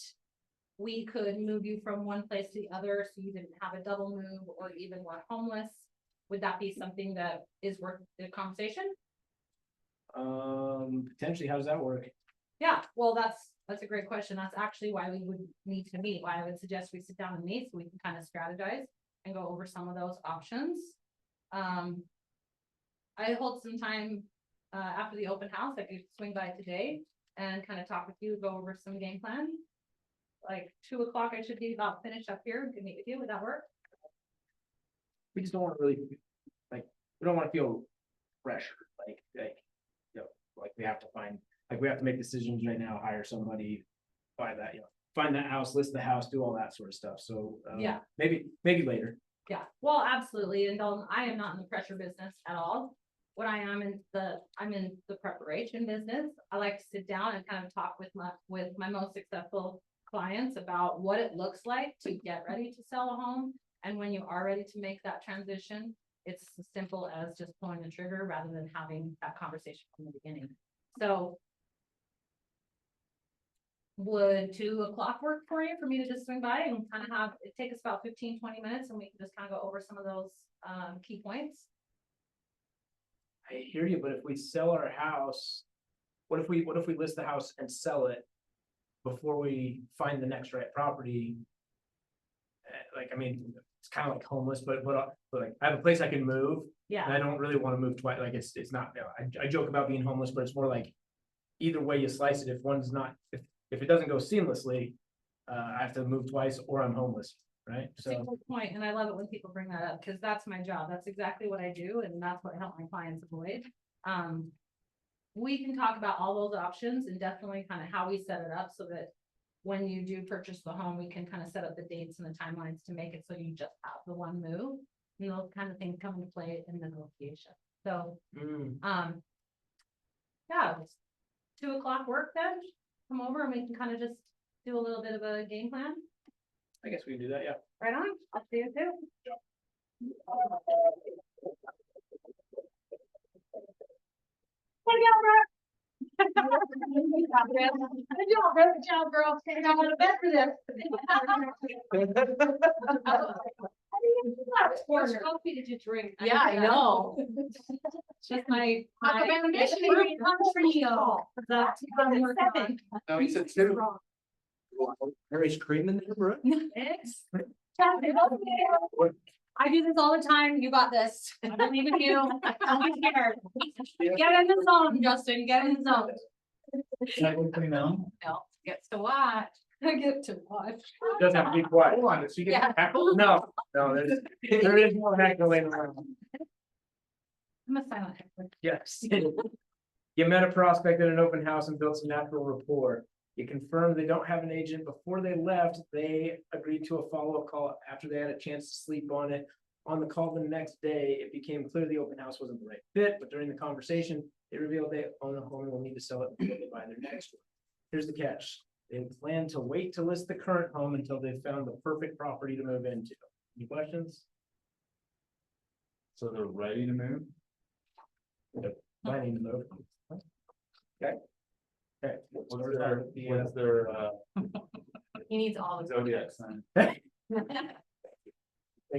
we could move you from one place to the other, so you didn't have a double move or even were homeless, would that be something that is worth the conversation? Potentially, how does that work? Yeah, well, that's a great question. That's actually why we would need to meet, why I would suggest we sit down and meet so we can kind of strategize and go over some of those options. I hold some time after the open house. I could swing by today and kind of talk with you, go over some game plan. Like 2 o'clock, I should be about finished up here and can meet with you. Would that work? We just don't wanna really, like, we don't wanna feel pressure, you know, like we have to find, like, we have to make decisions right now, hire somebody, buy that, you know, find that house, list the house, do all that sort of stuff, so. Yeah. Maybe later. Yeah, well, absolutely. And Dalton, I am not in the pressure business at all. What I am I'm in the preparation business. I like to sit down and kind of talk with my most successful clients about what it looks like to get ready to sell a home. And when you are ready to make that transition, it's as simple as just pulling the trigger rather than having that conversation from the beginning. So would 2 o'clock work for you, for me to just swing by and kind of it take us about 15-20 minutes and we can just kind of go over some of those key points? I hear you, but if we sell our house, what if we list the house and sell it before we find the next right property? Like, I mean, it's kind of like homeless, but like, I have a place I can move, and Yeah, I don't really want to move twice, like, it's not, you know, I joke about being homeless, but it's more like, either way you slice it, if one's not, if it doesn't go seamlessly, I have to move twice, or I'm homeless, right? that's a So, good point, and I love it when people bring that up, because that's my job, that's exactly what I do, and that's what I help my clients avoid. We can talk about all those options and definitely kind of how we set it up so that when you do purchase the home, we can kind of set up the dates and the timelines to make it so you just have the one move. And those kind of things come into play in the negotiation. So, yeah, it's 2 o'clock work then, come over and we can kind of just do a little bit of a game plan. I guess we can do that, yeah. Right on, I'll see you too. Good job, girl. I got a bet for this. How much coffee did you drink? Yeah, I know. Just my. Talk about mission. That's what I'm working on. No, he said two. Mary's cream in there, bro. It's- I do this all the time. You got this. I believe in you. Don't be scared. Get in the zone, Justin. Get in the zone. Technically, no. No, gets to watch. I get to watch. Doesn't have to be quiet. Hold on, did she Yeah. get heckled? No, there is no heckling around. I'm a silent heckler. Yes. You met a prospect at an open house and built some natural rapport. You confirmed they don't have an agent. Before they left, they agreed to a follow-up call after they had a chance to sleep on it. On the call the next day, it became clear the open house wasn't the right fit, but during the conversation, they revealed they own a home and will need to sell it before they buy their next one. Here's the catch. They plan to wait to list the current home until they've found the perfect property to move into. Any questions? So they're ready to move? Planning to move. Okay. Okay. What's their He needs all the. zodiac sign? Thank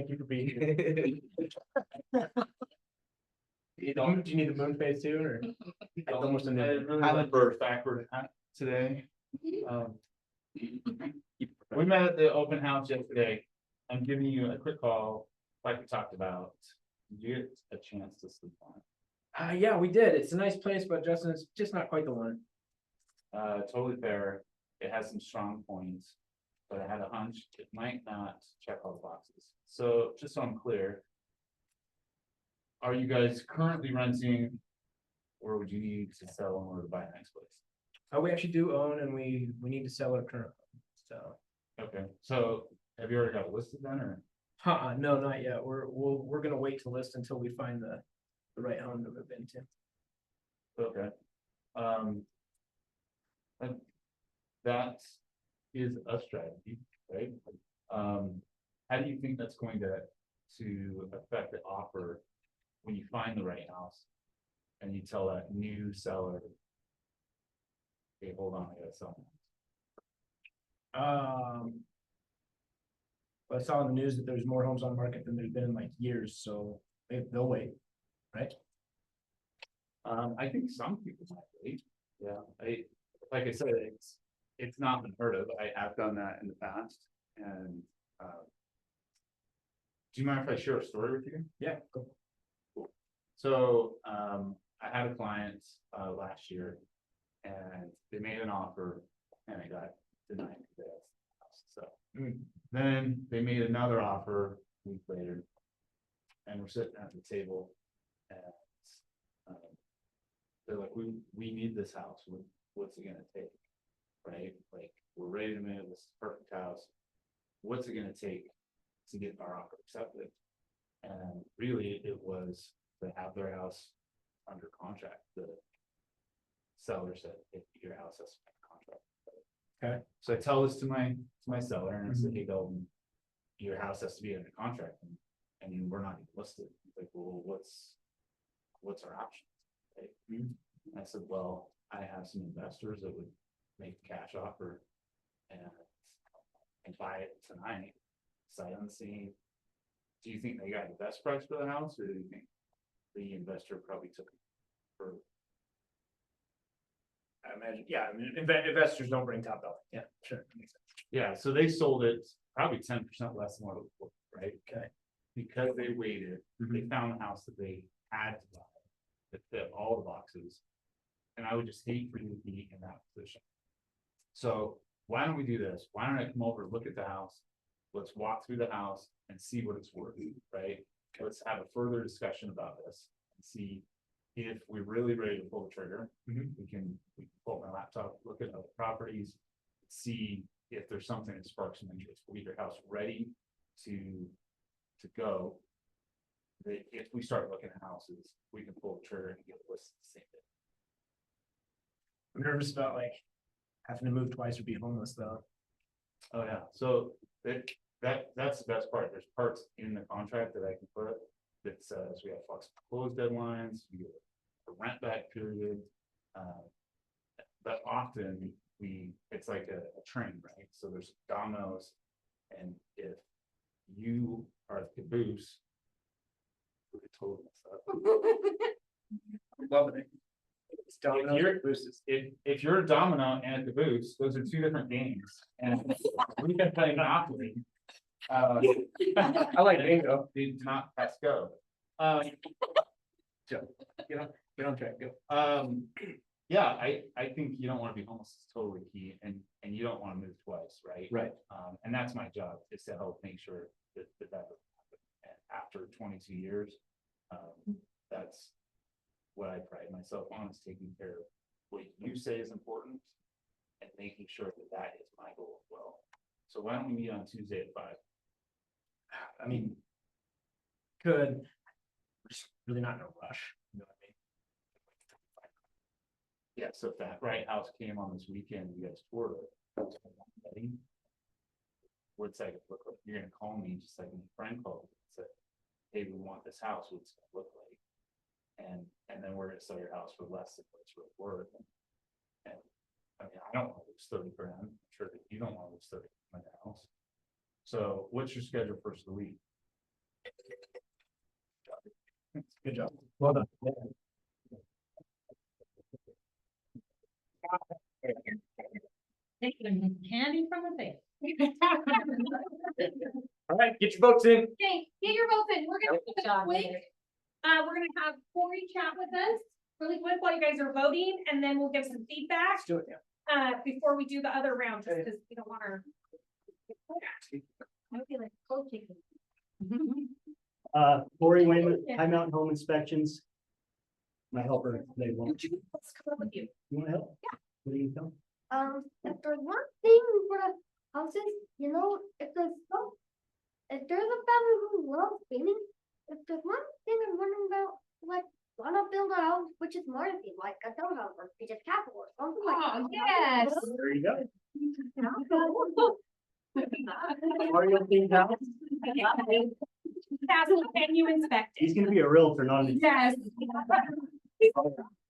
you for being here. Do you need the moon phase too, or? It's almost a I new. really Highland went bird. backward today. We met at the open house yesterday. I'm giving you a quick call, like we talked about. Did you get a chance to sleep on it? Yeah, we did. It's a nice place, but Justin, it's just not quite the one. Totally fair. It has some strong points, but I had a hunch it might not check all the boxes. So just so I'm clear. Are you guys currently renting? Or would you need to sell in order to buy the next place? We actually do own and we need to sell our current home, so. Okay, so have you already got it listed then, or? No, not yet. We're gonna wait to list until we find the right home to move into. Okay. that is a strategy, right? How do you think that's going to affect the offer when you find the right house? And you tell that new seller, hey, hold on, I gotta sell. I saw in the news that there's more homes on market than there's been in like years, so they'll wait, right? I think some people might wait, yeah, like I said, it's not unheard of, I have done that in the past, and, do you mind if I share a story with you? Yeah. Go. So, I had a client, last year, and they made an offer, and I got denied the house, so. Then they made another offer a week later. And we're sitting at the table, and, they're like, we need this house, what's it gonna take? Right, like, we're ready to move, this is the perfect house, what's it gonna take to get our offer accepted? And really, it was to have their house under contract, the seller said, if your house has to be under contract. Okay. So I tell this to my seller, and I say, hey, Dalton, your house has to be under contract, and we're not even listed. He's like, well, what's our options? Right? And I said, well, I have some investors that would make a cash offer and buy it tonight, sight unseen. Do you think they got the best price for the house, or do you think the investor probably took it for? I imagine, yeah, I mean, investors don't bring top dollar, yeah, sure, makes sense. Yeah, so they sold it probably 10% less than what it was worth, right? Okay. Because they waited, they found a house that they had to buy, that fit all the boxes. And I would just hate for you to be in that position. So why don't we do this? Why don't I come over, look at the house? Let's walk through the house and see what it's worth, right? Let's have a further discussion about this and see if we're really ready to pull the trigger. We can pull up my laptop, look at other properties, see if there's something that sparks some interest. We get your house ready to go. That if we start looking at houses, we can pull the trigger and get it listed the same day. I'm nervous about like having to move twice or be homeless though. Oh, yeah, so that's the best part. There's parts in the contract that I can put that says we have flexible close deadlines, you get a rent back period. But often it's like a train, right? So there's dominoes, and if you are the caboose, we totally messed up. Loving it. It's If you're a domino and a caboose, those are two different games, and we've been playing Monopoly. I like bingo. Did not press go. Joe, get on track, go. Yeah, I think you don't want to be homeless, is totally key, and you don't want to move twice, right? Right. And that's my job, is to help make sure that doesn't happen. And after 22 years, that's what I pride myself on, is taking care of what you say is important and making sure that is my goal as well. So why don't we meet on Tuesday at 5? I mean, could, we're just really not in a rush, you know what I mean? Yeah, so if that right house came on this weekend, you guys toured it. What's that gonna look like? You're gonna call me just like my friend called me and said, hey, we want this house, what's it gonna look like? And then we're gonna sell your house for less than what it's really worth. And I mean, I don't want to lose 30 grand. I'm sure that you don't want to lose 30 grand on your house. So what's your schedule for the week? Good job. Well done. Taking candy from the face. All right, get your votes in. Okay, get your votes in. We're gonna keep it quick. We're gonna have Corey chat with us really quick while you guys are voting, and then we'll give some feedback, Let's do it now. before we do the other round, just because we don't want our. I feel like cold chicken. Lori Wayman, High Mountain Home Inspections. My helper, they won't. Let's come up with you. You wanna help? Yeah. What do you tell? If there's one thing for the houses, you know, if there's a family who loves gaming, if there's one thing I'm wondering about, like, wanna build a house which is more than like a townhouse or just castle or something like that. Oh, yes. There you go. Mario theme house. Can you inspect it? He's gonna be a realtor, not an. Yes.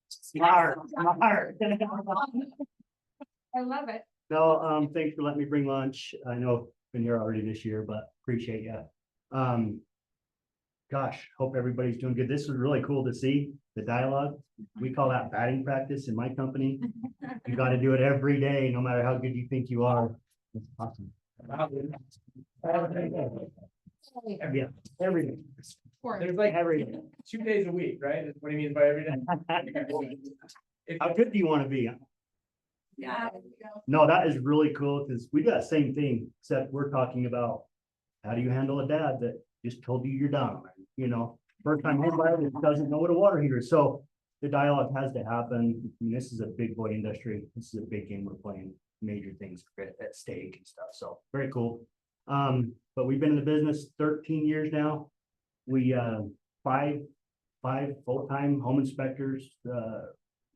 Smart. I love it. No, thanks for letting me bring lunch. I know I've been here already this year, but appreciate you. Gosh, hope everybody's doing good. This was really cool to see the dialogue. We call that batting practice in my company. You got to do it every day, no matter how good you think you are. It's awesome. Yeah, every day. There's like Every day. 2 days a week, right? What do you mean by every day? How good do you want to be? Yeah. No, that is really cool because we do that same thing, except we're talking about how do you handle a dad that just told you you're dumb, you know, first time home buyer that doesn't know what a water heater is. So the dialogue has to happen. I mean, this is a big boy industry. This is a big game. We're playing major things at stake and stuff. So very cool. But we've been in the business 13 years now. We five full-time home inspectors,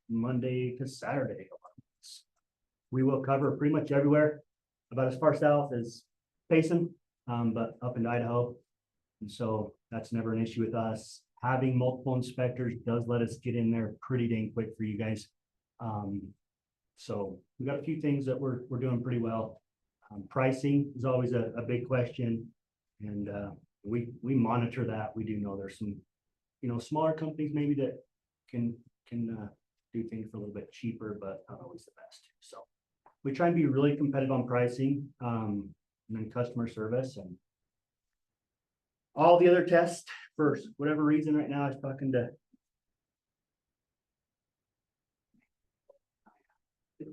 Monday to Saturday. We will cover pretty much everywhere, about as far south as Payson, but up in Idaho. And so that's never an issue with us. Having multiple inspectors does let us get in there pretty dang quick for you guys. So we got a few things that we're doing pretty well. Pricing is always a big question. And we monitor that. We do know there's some, you know, smaller companies maybe that can do things for a little bit cheaper, but not always the best. So we try and be really competitive on pricing, and then customer service and all the other tests for whatever reason right now. I was talking to.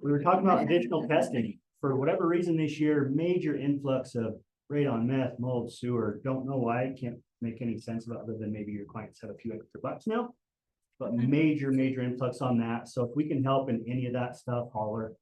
We were talking about additional testing for whatever reason this year, major influx of radon, meth, mold, sewer. Don't know why. Can't make any sense of it other than maybe your clients have a few extra bucks now. But major influx on that. So if we can help in any of that stuff, holler.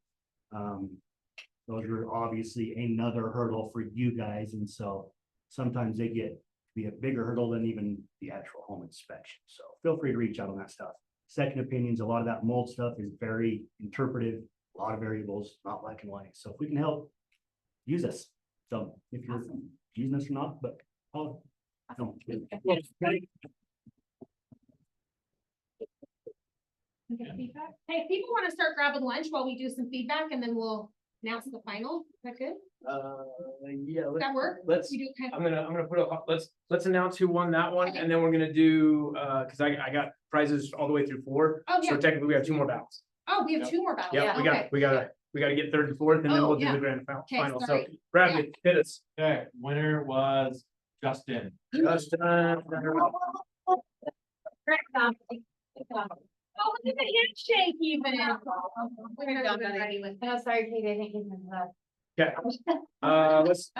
Those are obviously another hurdle for you guys. And so sometimes they get to be a bigger hurdle than even the actual home inspection. So feel free to reach out on that stuff. Second opinions, a lot of that mold stuff is very interpretive, a lot of variables, not black and white. So if we can help, use us. So if you're using us or not, but oh, no. Hey, if people want to start grabbing lunch while we do some feedback and then we'll announce the final, is that good? Yeah. Does that work? Let's, We do kind of. I'm gonna put let's announce who won that one, and then we're gonna do, cause I got prizes all the way through 4. Oh, So yeah. technically we have 2 more battles. Oh, we have 2 more battles. Yeah, Okay. we gotta get 3rd and 4th, and then Oh, we'll do yeah. the grand Okay, final. So sorry. Bradley, hit us. Okay, winner was Justin. Justin. Oh, look at the handshake even. We're done already with. Oh, sorry, Kate, I didn't even have. Okay, let's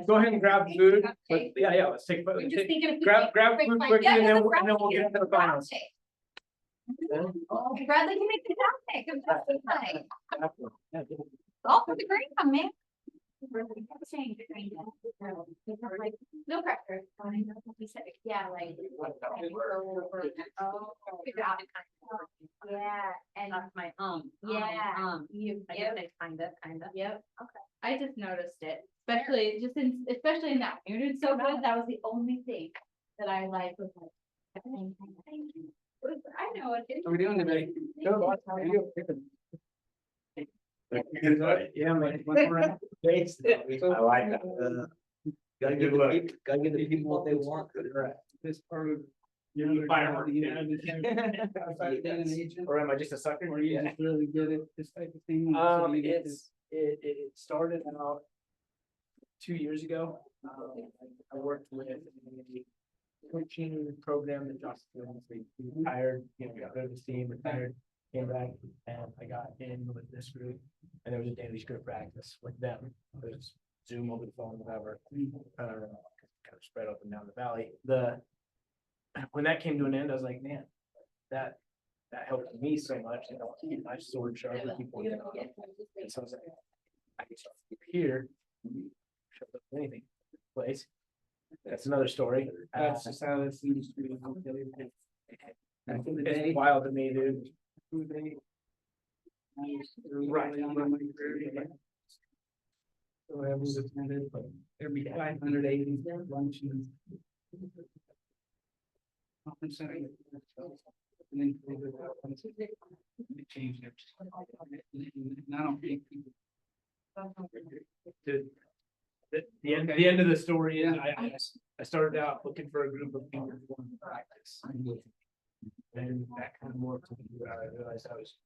go ahead and grab food. But yeah, let's take. I'm just thinking if we Grab quick food bite. quickly, Yeah, and then because we'll get into the finals. Oh, Bradley can make the graphic. I'm just like, all for the green, man. No pressure. Yeah, like. Yeah, and That's my yeah, you, I yep, guess I kind of. yep, okay. I just noticed it, especially especially in that, you're doing so good, that was the only thing that I like was like. Thank you. I know it. How are we doing today? Good. How are you? Yeah, man. Thanks. I like that. Gotta give the people what they want. This part of. You're firework. Or am I just a sucker? Or you just really good at this type of thing? It started out 2 years ago. I worked with a coaching program that Justin retired, got rid of his team, retired, came back, and I got in with this group. And there was a daily script practice with them. It was Zoom over the phone, whatever, kind of spread up and down the valley. When that came to an end, I was like, man, that helped me so much. I don't keep my sword sharp with people. And so I was like, I can start here. Show up anything place. That's another story. That's just how this industry is. It's wild to me, dude. Right. So I was attended, but there'd be 580 luncheons. Conference center. And then they changed it. And I don't think people. The end of the story is I started out looking for a group of people who wanted to practice. And that kind of more to where I realized I was,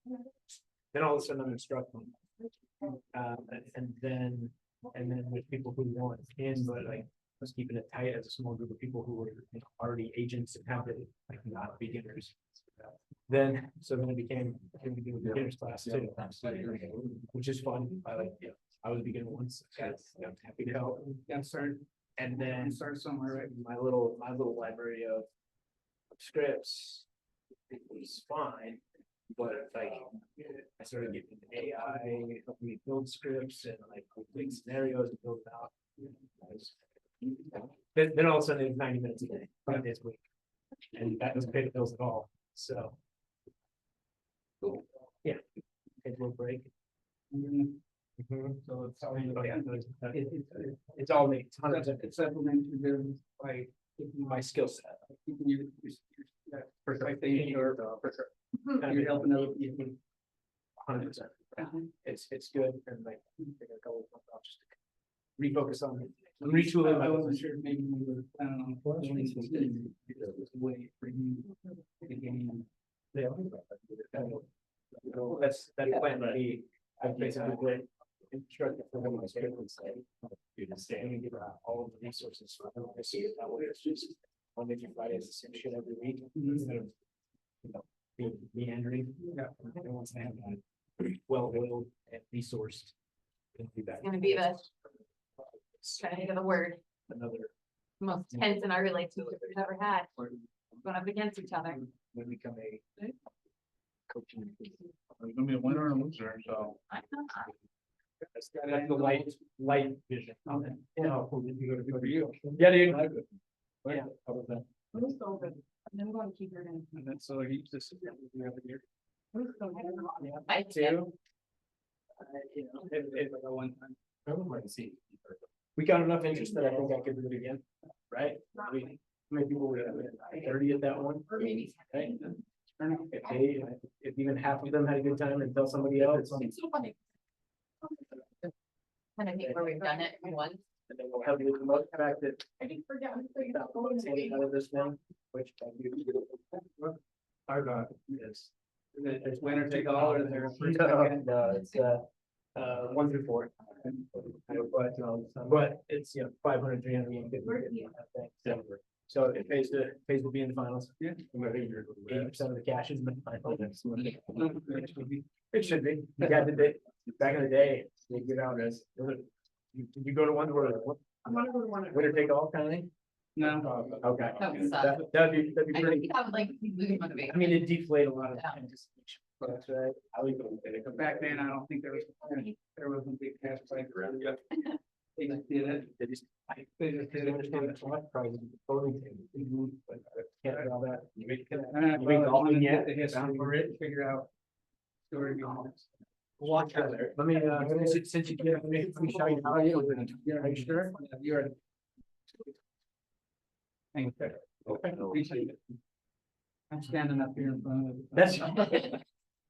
then all of a sudden I'm instructing. And then with people who want in, but like, I was keeping it tight as a small group of people who were already agents and kind of like not beginners. Then it became a beginners class too, which is fun. I like, I was a beginner once, so I'm happy to help. And then Start somewhere, right? my little library of scripts, it was fine, but like, I started getting AI, helping me build scripts and like complete scenarios and build it out. Then all of a sudden it's 90 minutes a day, 5 days a week. And that doesn't pay the bills at all, so. Yeah, take a little break. So it's all. Oh, yeah, it's all me, it's 100%. It's supplemented with by My skill set. keeping you. For citation or. You're helping out. 100%. It's good and like, take a couple of months off just to refocus on it. Retooling. I wasn't sure if maybe we were planning on. Way for you. to gain. Yeah. That's plan to be, I've basically been instructed for one of my students. And give out all of the resources. For them. I see it that way, it's just Monday through Friday is the same shit every week, instead of, being meandering. Yeah. And once I have that well-oiled and resourced. It's Gonna be the, trying to think of the word, Another, most tense in our relationship we've ever had, going up against each other. when we become a coaching. There's gonna be a winner and a loser, so. That's the light vision. You know, for you. Yeah, dude. Yeah. How about that? I'm going to keep her in. And then so he just. I Two. If I go one time. I would like to see. We got enough interest that I think I could do it again, right? Maybe people would have been 30 at that one. Maybe. Right? If even half of them had a good time and tell somebody else. It's so funny. And I think where we've done it once. And then we'll heavily promote the fact that. I didn't forget. Out of this thing, which. Our God. Yes. There's winner take all or there's. No, it's 1 through 4. But it's, 500, 300. So it pays to be in the finals. Yeah. 80% of the cash is in the finals. It should be. Yeah, back in the day, they give out as, did you go to one where, I'm gonna go to one. winner take all kind of thing? No. Okay. That would suck. That'd be I pretty. think that would like lose motivation. I mean, it deflate a lot of Yeah. anticipation. That's right. I would go with it. But back then, I don't think there wasn't big cash prize around yet. They just did it. They just. They just did it. Can't do all that. You make You make golfing yet? The history For it? figure out. Story behind it. Watch out there. Let me, since you get, let me show you how you. Are you sure? You're. Thank you. Appreciate it. I'm standing up here in front of. That's.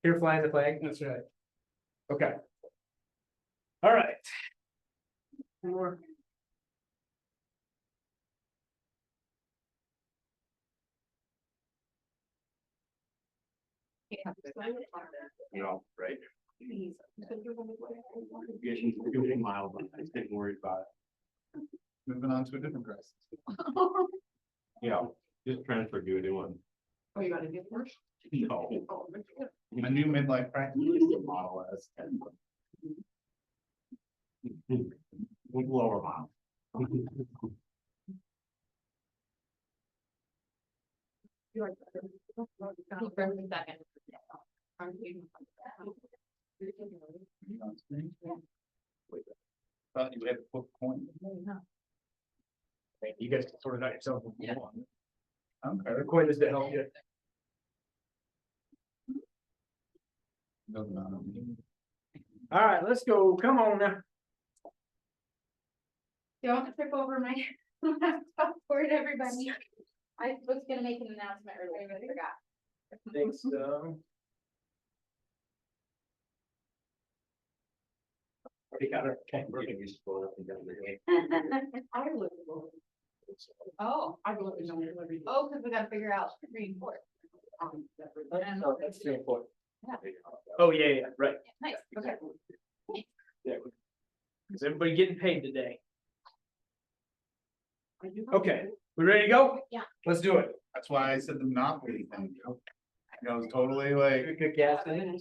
Here flying the flag. That's right. Okay. All right. More. Yeah, right. Getting mild, but I didn't worry about it. Moving on to a different crisis. Yeah, just transfer to a new one. Oh, you gotta do it first? No. My new midlife crisis. Model S. With lower mile. Second. Thought you had to put coin. You guys can sort it out yourself. if you Yeah. want. Okay. The coin is to help you. All right, let's go. Come on now. Don't trip over my laptop for it, everybody. I was gonna make an announcement earlier, but I forgot. Thanks, Already got her. Okay. Oh, oh, cause we gotta figure out reinforce. That's too important. Oh, yeah, right. Nice, okay. Yeah. Is everybody getting paid today? Okay, we ready to go? Yeah. Let's do it. That's why I said the Monopoly thing. I was totally like. Good guess. Okay,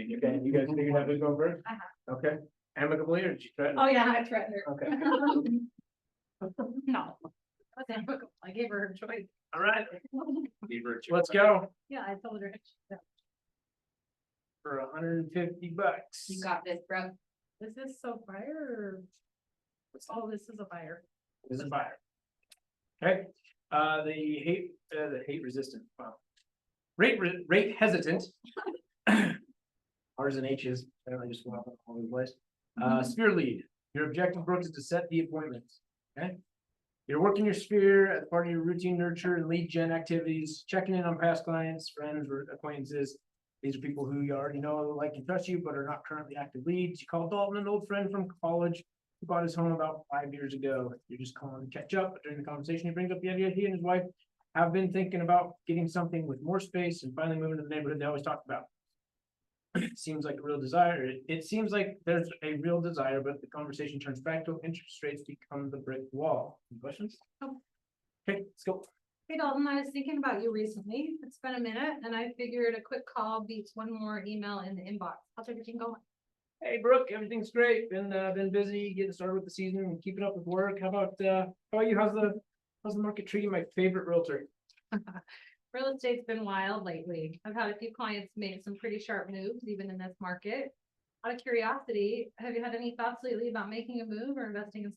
you guys figured out who's going first? Okay, amicably or did you threaten? Oh, yeah, I threatened her. Okay, No. I gave her a choice. all right, let's go Yeah, I told her. for $150. You got this, bro. Is this so fire or? Oh, this is a fire. This is fire. Okay, the hate resistant, wow. Rate hesitant. R's and H's, apparently just went up all over the place. Sphere lead, your objective, Brooke, is to set the appointments, okay? You're working your sphere as part of your routine nurture and lead gen activities, checking in on past clients, friends, or acquaintances. These are people who you already know, like and trust you, but are not currently active leads. You call Dalton, an old friend from college, who bought his home about 5 years ago. You're just calling to catch up, but during the conversation, he brings up the idea he and his wife have been thinking about getting something with more space and finally moving to the neighborhood they always talked about. Seems like a real desire. It seems like there's a real desire, but the conversation turns back to interest rates become the brick wall. Any questions? No. Okay, let's go. Hey Dalton, I was thinking about you recently. It's been a minute and I figured a quick call beats one more email in the inbox. How's everything going? Hey Brooke, everything's great. Been busy getting started with the season and keeping up with work. How about you? How's the market treating my favorite realtor? Real estate's been wild lately. I've had a few clients make some pretty sharp moves, even in this market. Out of curiosity, have you had any thoughts lately about making a move or investing in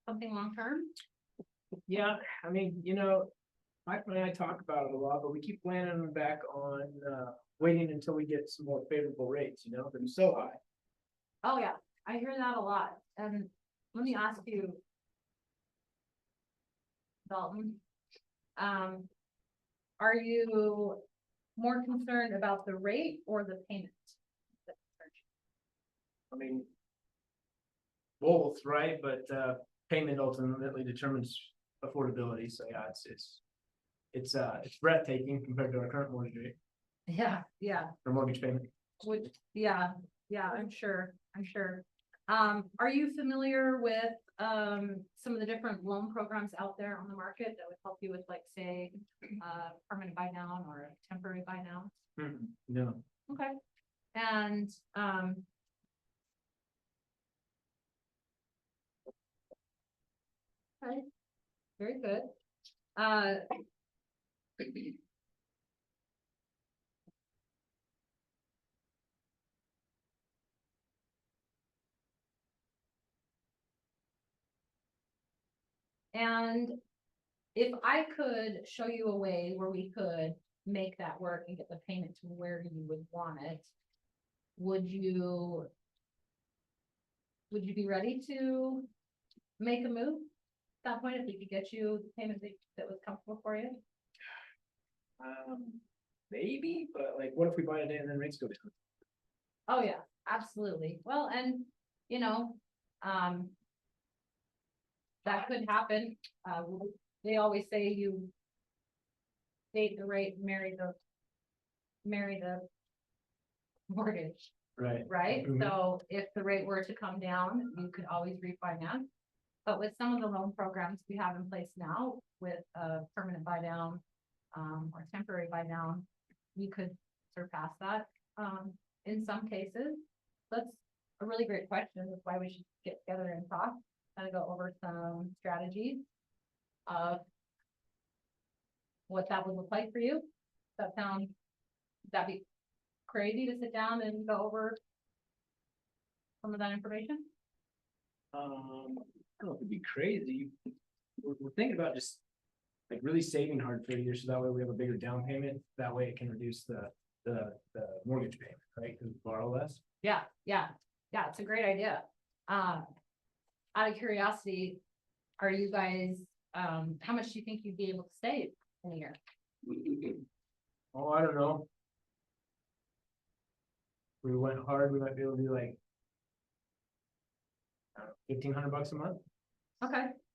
something long-term? Yeah, I mean, Mike and I talk about it a lot, but we keep planning back on waiting until we get some more favorable rates, they're so high. Oh, yeah, I hear that a lot. And let me ask you, Dalton, are you more concerned about the rate or the payment? I mean, both, right? But payment ultimately determines affordability. So yeah, it's breathtaking compared to our current mortgage rate Yeah, or mortgage payment. yeah, I'm sure. Are you familiar with some of the different loan programs out there on the market that would help you with, like, say, permanent buy down or a temporary buy down? No. Okay, and okay, very good. And if I could show you a way where we could make that work and get the payment to where you would want it, would you be ready to make a move at that point if we could get you the payment that was comfortable for you? Maybe, but like, what if we buy it and then rates go down? Oh, yeah, absolutely. Well, and that could happen. They always say you date the rate, marry the mortgage, Right. right? Mhm. So if the rate were to come down, you could always refinance. But with some of the loan programs we have in place now with a permanent buy down or temporary buy down, you could surpass that in some cases. That's a really great question. That's why we should get together and talk, kind of go over some strategies of what that would look like for you. Would that be crazy to sit down and go over some of that information? I don't know if it'd be crazy. We're thinking about just like really saving hard figures, so that way we have a bigger down payment. That way it can reduce the the mortgage payment, right? Cause borrow less. Yeah, it's a great idea. Out of curiosity, are you guys, how much do you think you'd be able to save in a year? Oh, I don't know. We went hard, we might be able to do like. $1,500 a month.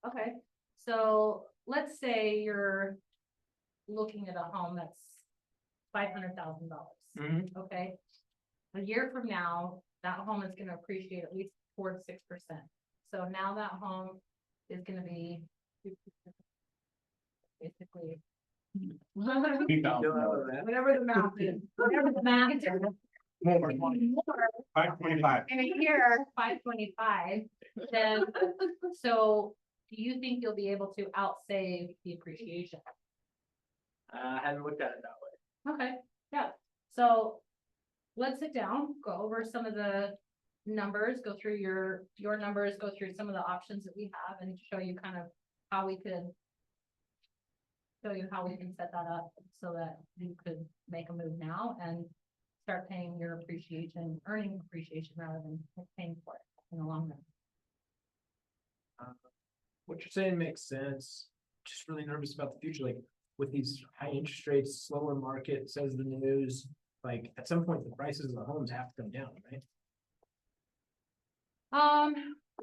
Okay, so let's say you're looking at a home that's $500,000. Okay. A year from now, that home is gonna appreciate at least 4 to 6%. So now that home is gonna be basically. Whatever the math is, whatever the math is. More. $525. In a year, 525, then, so do you think you'll be able to outsave the appreciation? I hadn't looked at it that way. Okay, yeah, so let's sit down, go over some of the numbers, go through your numbers, go through some of the options that we have and show you kind of how we could set that up so that you could make a move now and start paying your appreciation, earning appreciation rather than paying for it in the long run. What you're saying makes sense. Just really nervous about the future, like with these high interest rates, slower market, says the news. Like at some point, the prices of the homes have to come down, right?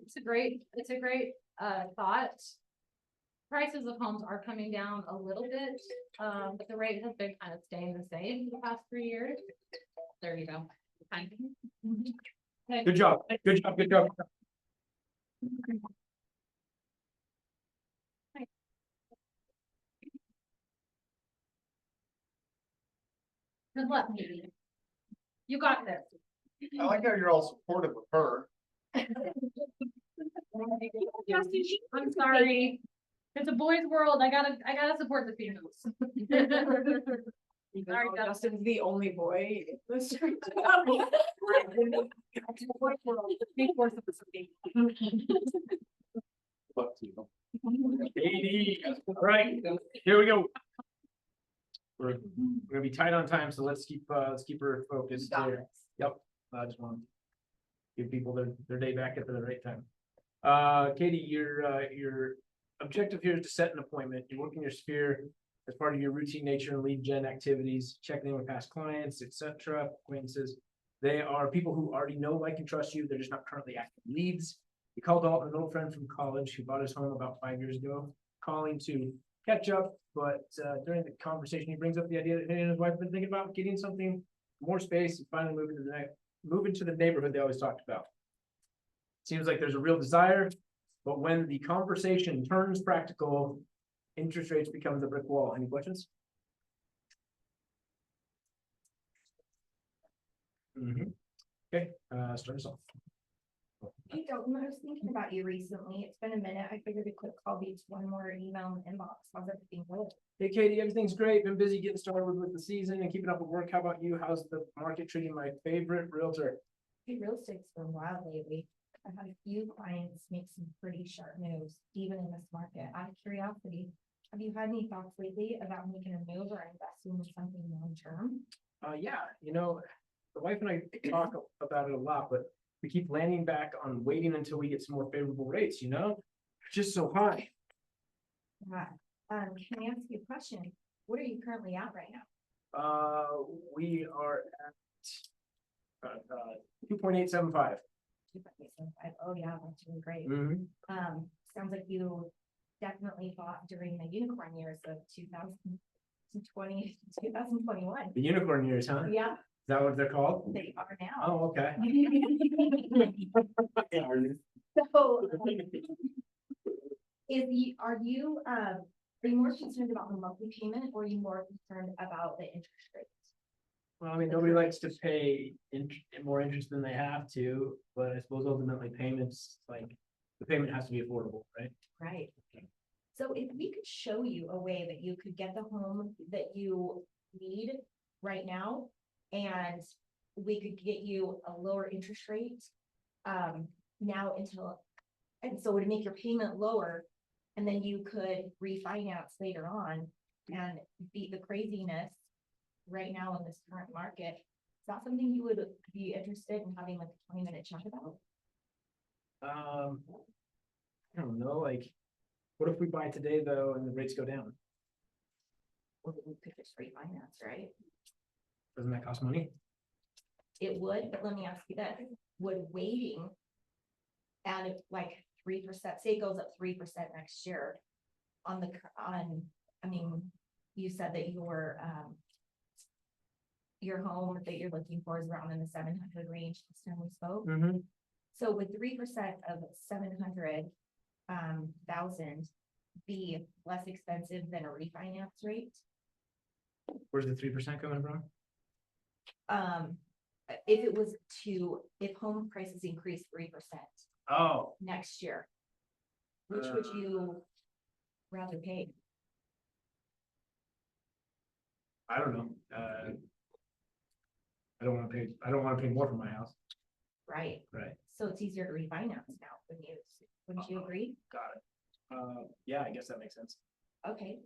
It's a great thought. Prices of homes are coming down a little bit, but the rate has been kind of staying the same for the past 3 years. There you go. Fine. Okay. Good job, good job, good job. Good luck, maybe. You got this. I like how you're all supportive of her. I'm sorry. It's a boys' world. I gotta support the females. Sorry, Justin's the only boy in the street. Right, here we go. We're gonna be tight on time, so let's keep her focused here. Yep, I just want to give people their day back at the right time. Katie, your objective here is to set an appointment. You work in your sphere as part of your routine nature and lead gen activities, checking in with past clients, etc., acquaintances. They are people who already know, like, and trust you. They're just not currently active leads. You called out an old friend from college who bought his home about 5 years ago, calling to catch up, but during the conversation, he brings up the idea that he and his wife have been thinking about getting something more space and finally move into the neighborhood they always talked about. Seems like there's a real desire, but when the conversation turns practical, interest rates become the brick wall. Any questions? Okay, start us off. Hey Dalton, I was thinking about you recently. It's been a minute. I figured a quick call beats one more email in the inbox. How's everything going? Hey Katie, everything's great. Been busy getting started with the season and keeping up with work. How about you? How's the market treating my favorite realtor? Hey, real estate's been wild lately. I've had a few clients make some pretty sharp moves, even in this market. Out of curiosity, have you had any thoughts lately about making a move or investing in something long-term? Yeah, you know, the wife and I talk about it a lot, but we keep landing back on waiting until we get some more favorable rates, you know? They're just so high. Yeah. Can I ask you a question? What are you currently at right now? We are at 2.875. Oh, yeah, that's really great. Mm-hmm. Sounds like you definitely bought during the unicorn years of 2020, 2021. The unicorn years, huh? Yeah, Is that what they're called? they are now. Oh, okay. So, are you more concerned about the monthly payment or are you more concerned about the interest rates? Well, I mean, nobody likes to pay more interest than they have to, but I suppose ultimately payments, like, the payment has to be affordable, right? Right. So if we could show you a way that you could get the home that you need right now, and we could get you a lower interest rate, now until, and so it would make your payment lower, and then you could refinance later on and beat the craziness right now in this current market. Is that something you would be interested in having like a 20-minute chat about? I don't know, like, what if we buy today though and the rates go down? Or we could just refinance, right? Doesn't that cost money? It would, but let me ask you this, would waiting and if like 3%, say it goes up 3% next year on the, I mean, you said that your home that you're looking for is around in the 700 range, last time we spoke. Mm-hmm. So would 3% of 700,000 be less expensive than a refinance rate? Where's the 3% coming from? If it was if home prices increase 3% Oh. next year, which would you rather pay? I don't know, I don't wanna pay more for my house. Right, Right. so it's easier to refinance now, wouldn't you agree? Got it. Yeah, I guess that makes sense. Okay,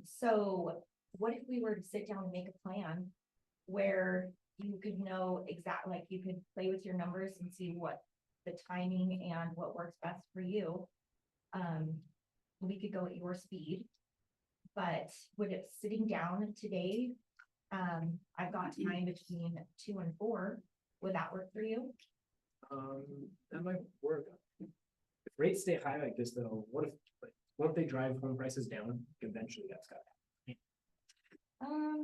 so what if we were to sit down and make a plan where you could know exactly, like you could play with your numbers and see what the timing and what works best for you? We could go at your speed, but would it sitting down today? I've got time between 2 and 4. Would that work for you? That might work. If rates stay high like this though, won't they drive home prices down? Eventually, that's gotta happen.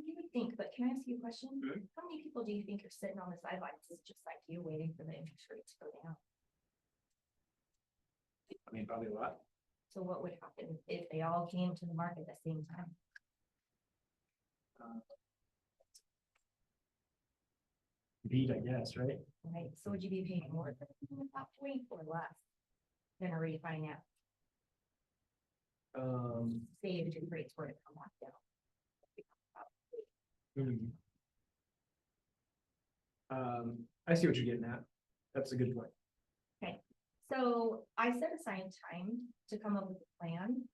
You would think, but can I ask you a question? Mhm. How many people do you think are sitting on the sidelines, is just like you, waiting for the interest rate to go down? I mean, probably a lot. So what would happen if they all came to the market at the same time? Beat, I guess, right? Right, so would you be paying more at that point or less than a refinance? Say if your rates were to come back down. I see what you're getting at. That's a good point. Okay, so I set aside time to come up with a plan.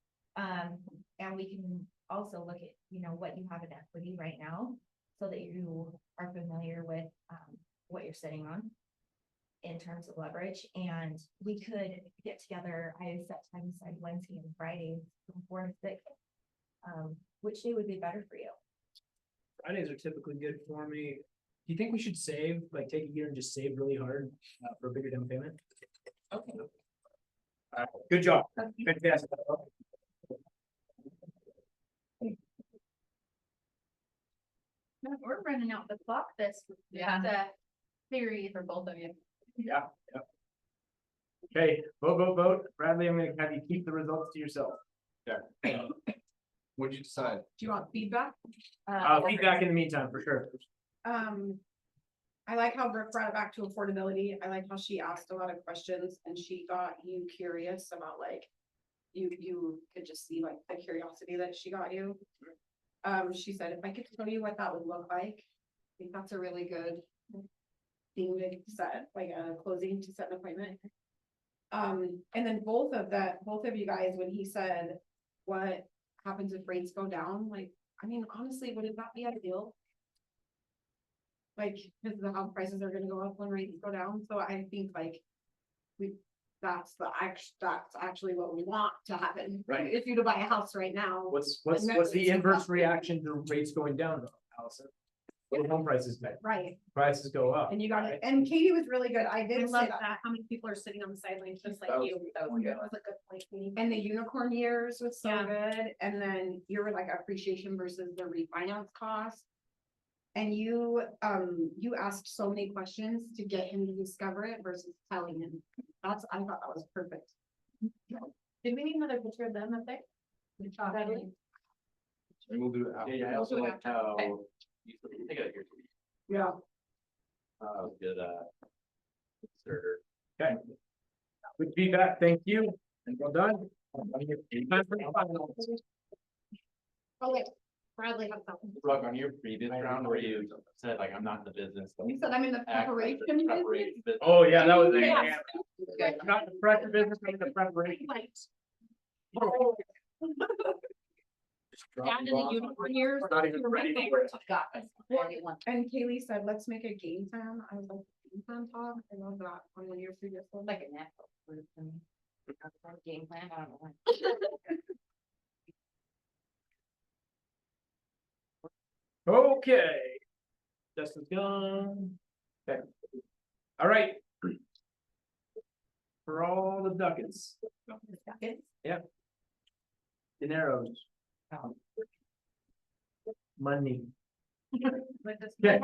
And we can also look at, what you have in equity right now, so that you are familiar with, what you're sitting on in terms of leverage, and we could get together. I set time aside Wednesday and Friday from 4 to 6. Which day would be better for you? Fridays are typically good for me. Do you think we should save, like take a year and just save really hard for a bigger down payment? Okay. Good job. Okay. Fantastic. We're running out the clock this, theory for both of you. Yeah. Okay, vote. Bradley, I'm gonna have you keep the results to yourself. What'd you decide? Do you want feedback? Feedback in the meantime, for sure. I like how Brooke brought it back to affordability. I like how she asked a lot of questions and she got you curious about like, you could just see like the curiosity that she got you. She said, if I could show you what that would look like, I think that's a really good thing to set, like a closing to set an appointment. And then both of you guys, when he said, what happens if rates go down? Like, I mean, honestly, wouldn't that be ideal? Like, because the house prices are gonna go up when rates go down, so I think like, that's actually what we want to happen. Right. If you to buy a house right now. What's And that the rates go inverse up. reaction to rates going down though, Allison? What do home prices do? Right, Prices go up. and you got right? it, and Katie was really good, I I did love say that, that. how many people are sitting on the sidelines just like That was- you. that was good. That was a good point, Katie. And the unicorn years was so Yeah. good, and then your like appreciation versus the refinance cost. And you asked so many questions to get him to discover it versus telling him. I thought that was perfect. Did we need another picture of them up there? Natalie? And we'll do it after. Yeah, I also do it like after. how. Okay. You take it out here. Yeah. Good, inserter. Okay. Good feedback, thank you, and well done. Time for the final. Oh, wait, Bradley has something. Brooke, on your previous round where you said like, I'm not in the business. You said I'm in the act like preparation the business. preparation business. Oh, yeah, that was. Yeah. I'm not in the pressure business, I'm in the preparation. Like, drop And the in the bomb. unicorn years. Not even ready for it. Got this. And Kaylee said, let's make a game plan. I was like, game plan talk, I love that on one of your previous ones. Like a Netflix. Game plan, I don't know. Okay. Justin's gone. Okay. All right. For all the ducats, dineros. Money. Okay.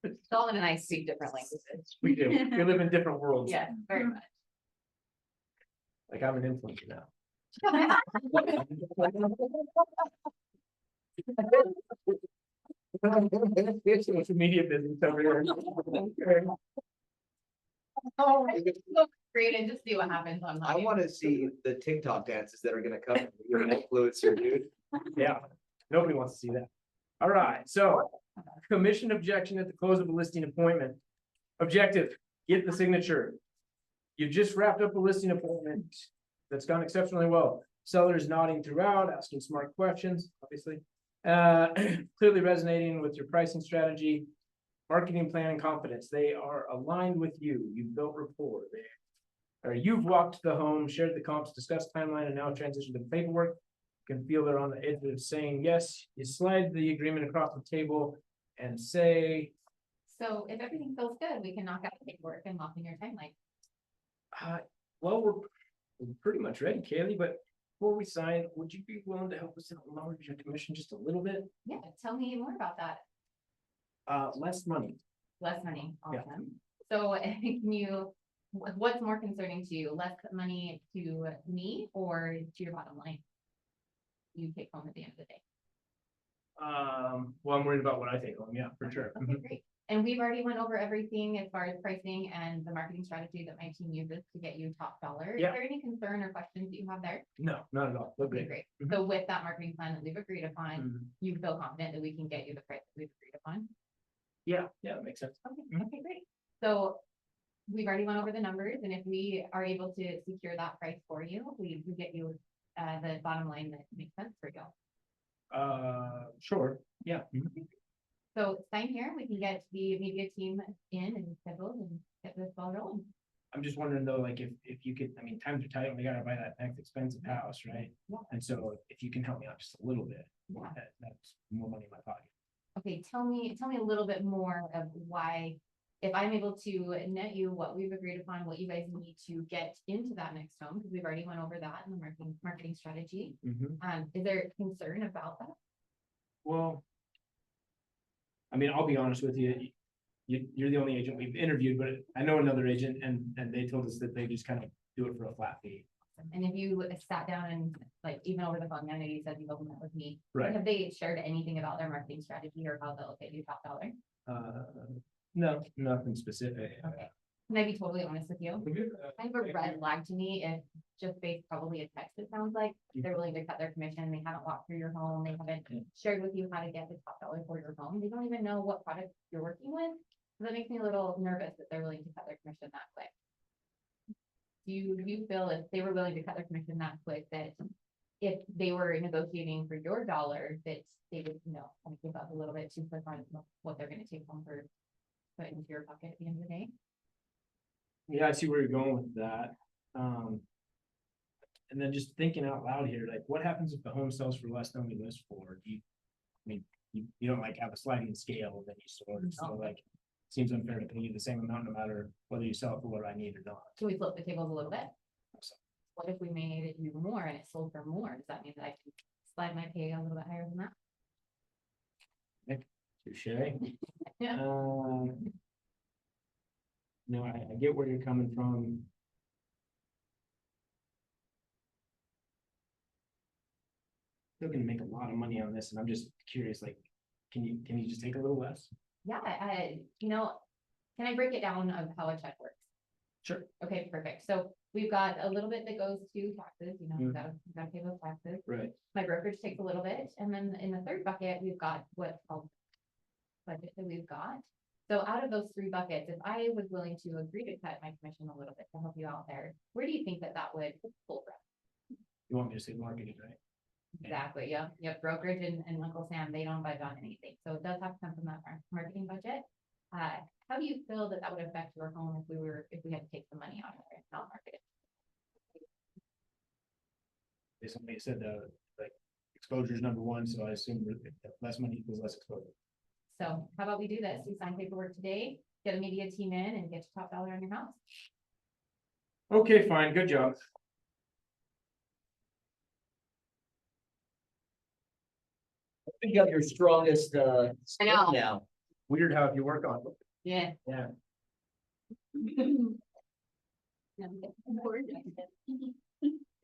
It's all in a nice, speak different languages. We do. We live in different worlds. Yeah, very much. Like I'm an influencer now. Social media business over here. Oh, look great and just see what happens online. I wanna see the TikTok dances that are gonna come. You're an influencer, dude. Yeah, nobody wants to see that. All right, so commission objection at the close of a listing appointment. Objective, get the signature. You've just wrapped up a listing appointment that's gone exceptionally well. Seller is nodding throughout, asking smart questions, obviously. Clearly resonating with your pricing strategy, marketing plan and confidence. They are aligned with you. You've built rapport there. Or you've walked the home, shared the comps, discussed timeline, and now transitioned to the paperwork. You can feel they're on the edge of saying yes. You slide the agreement across the table and say, So if everything feels good, we can knock out the paperwork and lock in your timeline. well, we're pretty much ready, Kaylee, but before we sign, would you be willing to help us out lower your commission just a little bit? Yeah, tell me more about that. Less money. Less money, Yeah. awesome. So can you, what's more concerning to you? Less money to me or to your bottom line? You take home at the end of the day. Well, I'm worried about what I take home, yeah, for sure. Okay, great. And we've already went over everything as far as pricing and the marketing strategy that my team uses to get you top dollar. Is Yeah. there any concern or questions that you have there? No, not at all. Look Okay, great. great. Mhm. So with that marketing plan that we've agreed upon, Mhm. you feel confident that we can get you the price that we've agreed upon? Yeah, that makes sense. Okay, Mhm. okay, great. So we've already went over the numbers, and if we are able to secure that price for you, we get you the bottom line that makes sense for you. Sure, yeah. Mhm. So sign here, we can get the media team in and scheduled and get this ball rolling. I'm just wondering though, like if you could, I mean, times are tight, and we gotta buy that next expensive house, right? Yeah. And so if you can help me out just a little bit, Yeah. that's more money in my pocket. Okay, tell me a little bit more of why, if I'm able to net you what we've agreed upon, what you guys need to get into that next home, because we've already went over that in the marketing strategy. Is there concern about that? Well, I mean, I'll be honest with you. You're the only agent we've interviewed, but I know another agent and they told us that they just kind of do it for a flat fee. And if you sat down and like even over the phone, I know you said you opened that with me. Right. Have they shared anything about their marketing strategy or how they'll get you top dollar? No, nothing specific. Okay. Can I be totally honest with you? Kind of a red flag to me if just based probably a text, it sounds like they're willing to cut their commission. They haven't walked through your home. They haven't shared with you how to get the top dollar for your home. They don't even know what product you're working with. So that makes me a little nervous that they're willing to cut their commission that quick. Do you feel if they were willing to cut their commission that quick, that if they were negotiating for your dollar, that they would, you know, kind of give up a little bit too quick on what they're gonna take home for put into your pocket at the end of the day? Yeah, I see where you're going with that. And then just thinking out loud here, like what happens if the home sells for less than we list for? I mean, you don't like have a sliding scale and then you sort of, so like, seems unfair to pay you the same amount no matter whether you sell it for what I need or not. Can we flip the tables a little bit? What if we made it even more and it sold for more? Does that mean that I can slide my pay a little bit higher than that? Touche. Yeah. No, I get where you're coming from. Still gonna make a lot of money on this, and I'm just curious, like, can you just take a little less? Yeah, you know, can I break it down of how a check works? Sure. Okay, perfect. So we've got a little bit that goes to taxes, you know, we gotta pay those taxes. Right. My brokerage takes a little bit, and then in the third bucket, we've got what's called budget that we've got. So out of those three buckets, if I was willing to agree to cut my commission a little bit to help you out there, where do you think that would pull from? You want me to say marketing, right? Exactly, yep, brokerage and Uncle Sam, they don't budge on anything, so it does have to come from that marketing budget. How do you feel that that would affect your home if we had to take the money out of it, not market it? Somebody said, like, exposure is number one, so I assume less money equals less exposure. So how about we do this, we sign paperwork today, get a media team in and get your top dollar on your house. Okay, fine, good job. You got your strongest, I know. now. Weird how if you work on it. Yeah. Yeah.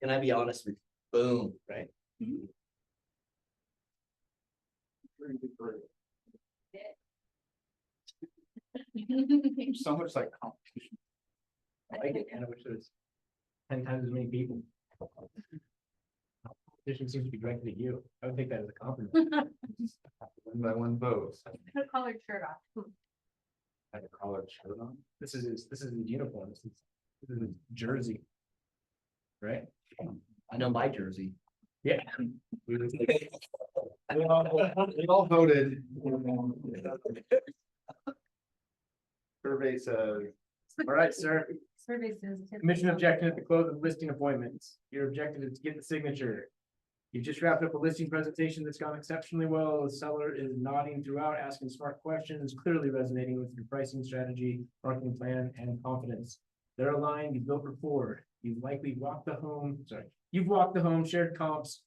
Can I be honest with you? Boom, right? So much like competition. I like it, and I wish there was 10 times as many people. Competition seems to be directed at you. I would take that as a compliment. One by one votes. Put a collared shirt on. Had a collared shirt on. This is his uniform. This is his jersey. Right? I know my jersey. Yeah. We all voted. Survey says. All right, sir. Survey says. Commission objective at the close of listing appointments. Your objective is to get the signature. You just wrapped up a listing presentation that's gone exceptionally well. The seller is nodding throughout, asking smart questions, clearly resonating with your pricing strategy, marketing plan, and confidence. They're aligned, you built rapport. You've likely walked the home, you've walked the home, shared comps,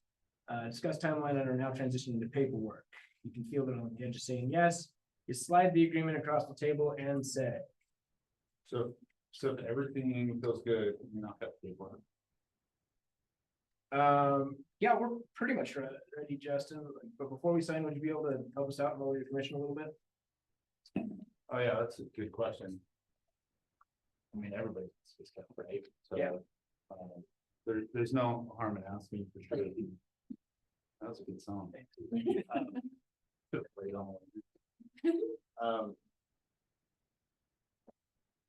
discussed timeline, and are now transitioning to paperwork. You can feel that on the edge of saying yes. You slide the agreement across the table and say, So if everything feels good, you're not that paperwork. yeah, we're pretty much ready, Justin, but before we sign, would you be able to help us out and lower your commission a little bit? Oh, yeah, that's a good question. I mean, everybody's just got right, so. Yeah. There's no harm in asking for sure. That was a good song. Played on one.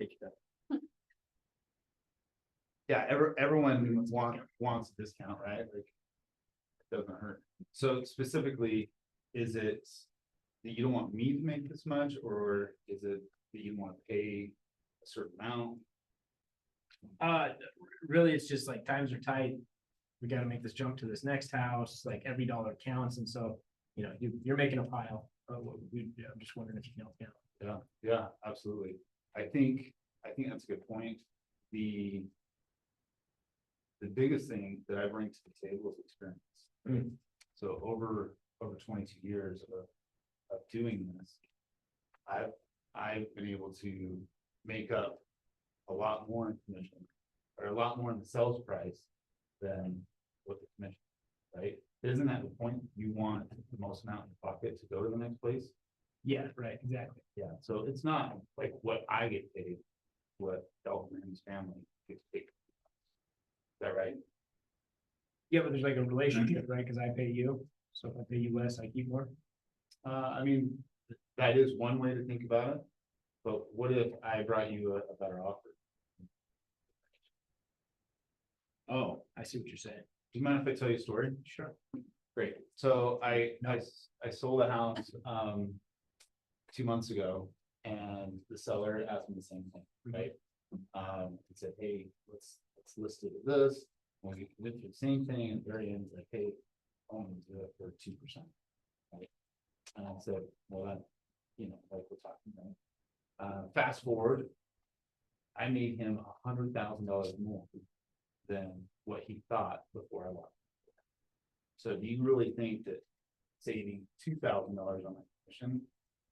Take that. Yeah, everyone wants a discount, right? Like, it doesn't hurt. So specifically, is it that you don't want me to make this much, or is it that you want to pay a certain amount? Really, it's just like times are tight. We gotta make this jump to this next house, like every dollar counts, and so, you're making a pile. I'm just wondering if you can help me out. Yeah, absolutely. I think that's a good point. The biggest thing that I bring to the table is experience. Mm. So over 22 years of doing this, I've been able to make up a lot more in commission, or a lot more in the sales price than with the commission, right? Isn't that the point? You want the most amount in the pocket to go to the next place? Yeah, right, exactly. Yeah, so it's not like what I get paid, what Dalton and his family gets paid. Is that right? Yeah, but there's like a relationship, right? Cause I pay you, so if I pay you less, I keep more. I mean, that is one way to think about it, but what if I brought you a better offer? Oh, I see what you're saying. Do you mind if I tell you a story? Sure. Great. So I sold a house 2 months ago, and the seller asked me the same thing, right? He said, hey, let's list it at this. When we commit to the same thing, and at the very end, it's like, hey, I want to do it for 2%. Right? And I said, well, that, like we're talking about. Fast forward, I made him $100,000 more than what he thought before I left. So do you really think that saving $2,000 on my commission,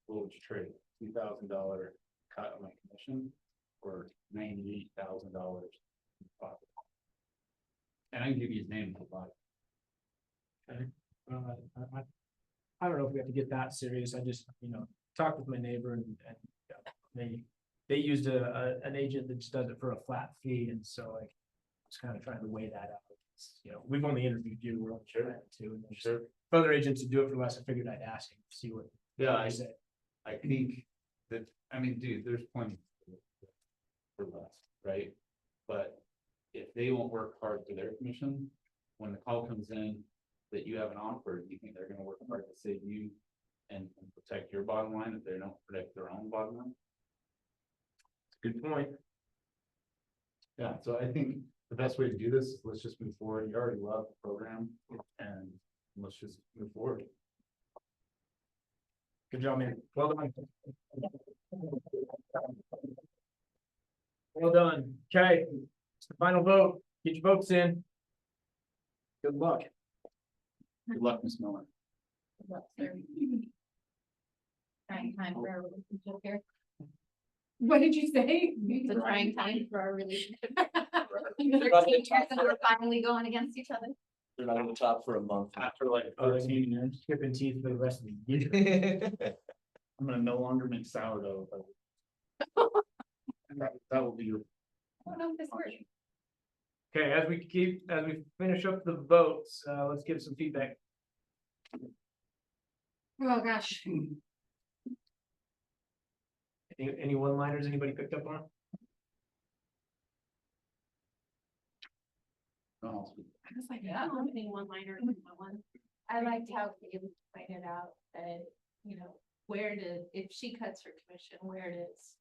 what would you trade? $2,000 cut on my commission, or $98,000 in profit? And I can give you his name if you like. Okay. I don't know if we have to get that serious. I just, talked with my neighbor and they used an agent that just does it for a flat fee. And so like, I was kind of trying to weigh that out. We've only interviewed you, we're only trying to, and there's Sure. other agents who do it for less. I figured I'd ask him, see what Yeah, he said. I think that, I mean, dude, there's plenty for less, right? But if they won't work hard for their commission, when the call comes in, that you have an offer, do you think they're gonna work hard to save you and protect your bottom line if they don't protect their own bottom line? Good point. Yeah, so I think the best way to do this is let's just move forward. You already love the program and let's just move forward. Good job, man. Well done. Well done. Okay, it's the final vote. Get your votes in. Good luck. Good luck, Ms. Miller. Trying time for our relationship here. What did you say? It's a trying time for our relationship. 13 years and we're finally going against each other. They're not gonna top for a month. After like Oh, 13 years, Skipping teeth for the rest of the year. I'm gonna no longer make sourdough. but that will be your. I don't know if this works. Okay, as we finish up the votes, let's give some feedback. Oh, gosh. Any one-liners anybody picked up on? Oh, I was like, I don't have any one-liners in my one. I liked how you pointed out that, you know, if she cuts her commission, where does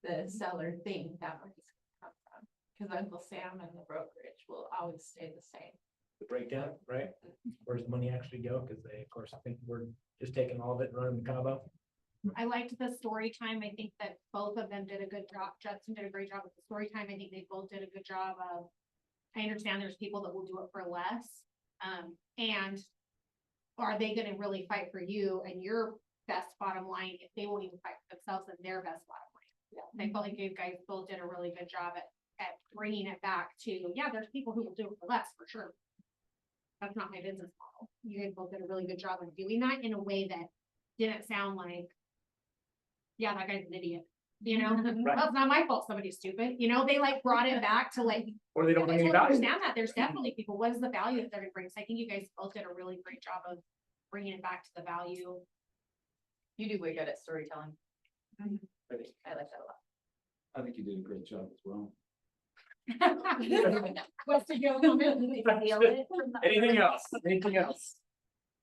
the seller think that money's gonna come from? Cause Uncle Sam and the brokerage will always stay the same. The breakdown, right? Where's the money actually go? Because they, of course, I think we're just taking all of it and running the combo. I liked the story time. I think that both of them did a good job. Justin did a great job with the story time. I think they both did a good job of. I understand there's people that will do it for less. And are they gonna really fight for you and your best bottom line if they won't even fight for themselves and their best bottom line? Yeah, I felt like you guys both did a really good job at bringing it back to, yeah, there's people who will do it for less, for sure. That's not my business model. You guys both did a really good job of doing that in a way that didn't sound like, yeah, that guy's an idiot, you know, well, it's not my fault somebody's stupid, you know, they like brought it back to like. Or they don't I bring any totally value. understand that, there's definitely people, what is the value that they're gonna bring, so I think you guys both did a really great job of bringing it back to the value. You do way good at storytelling. Mhm. I like that a lot. I think you did a great job as well. What's the go comment? Anything else? Anything else?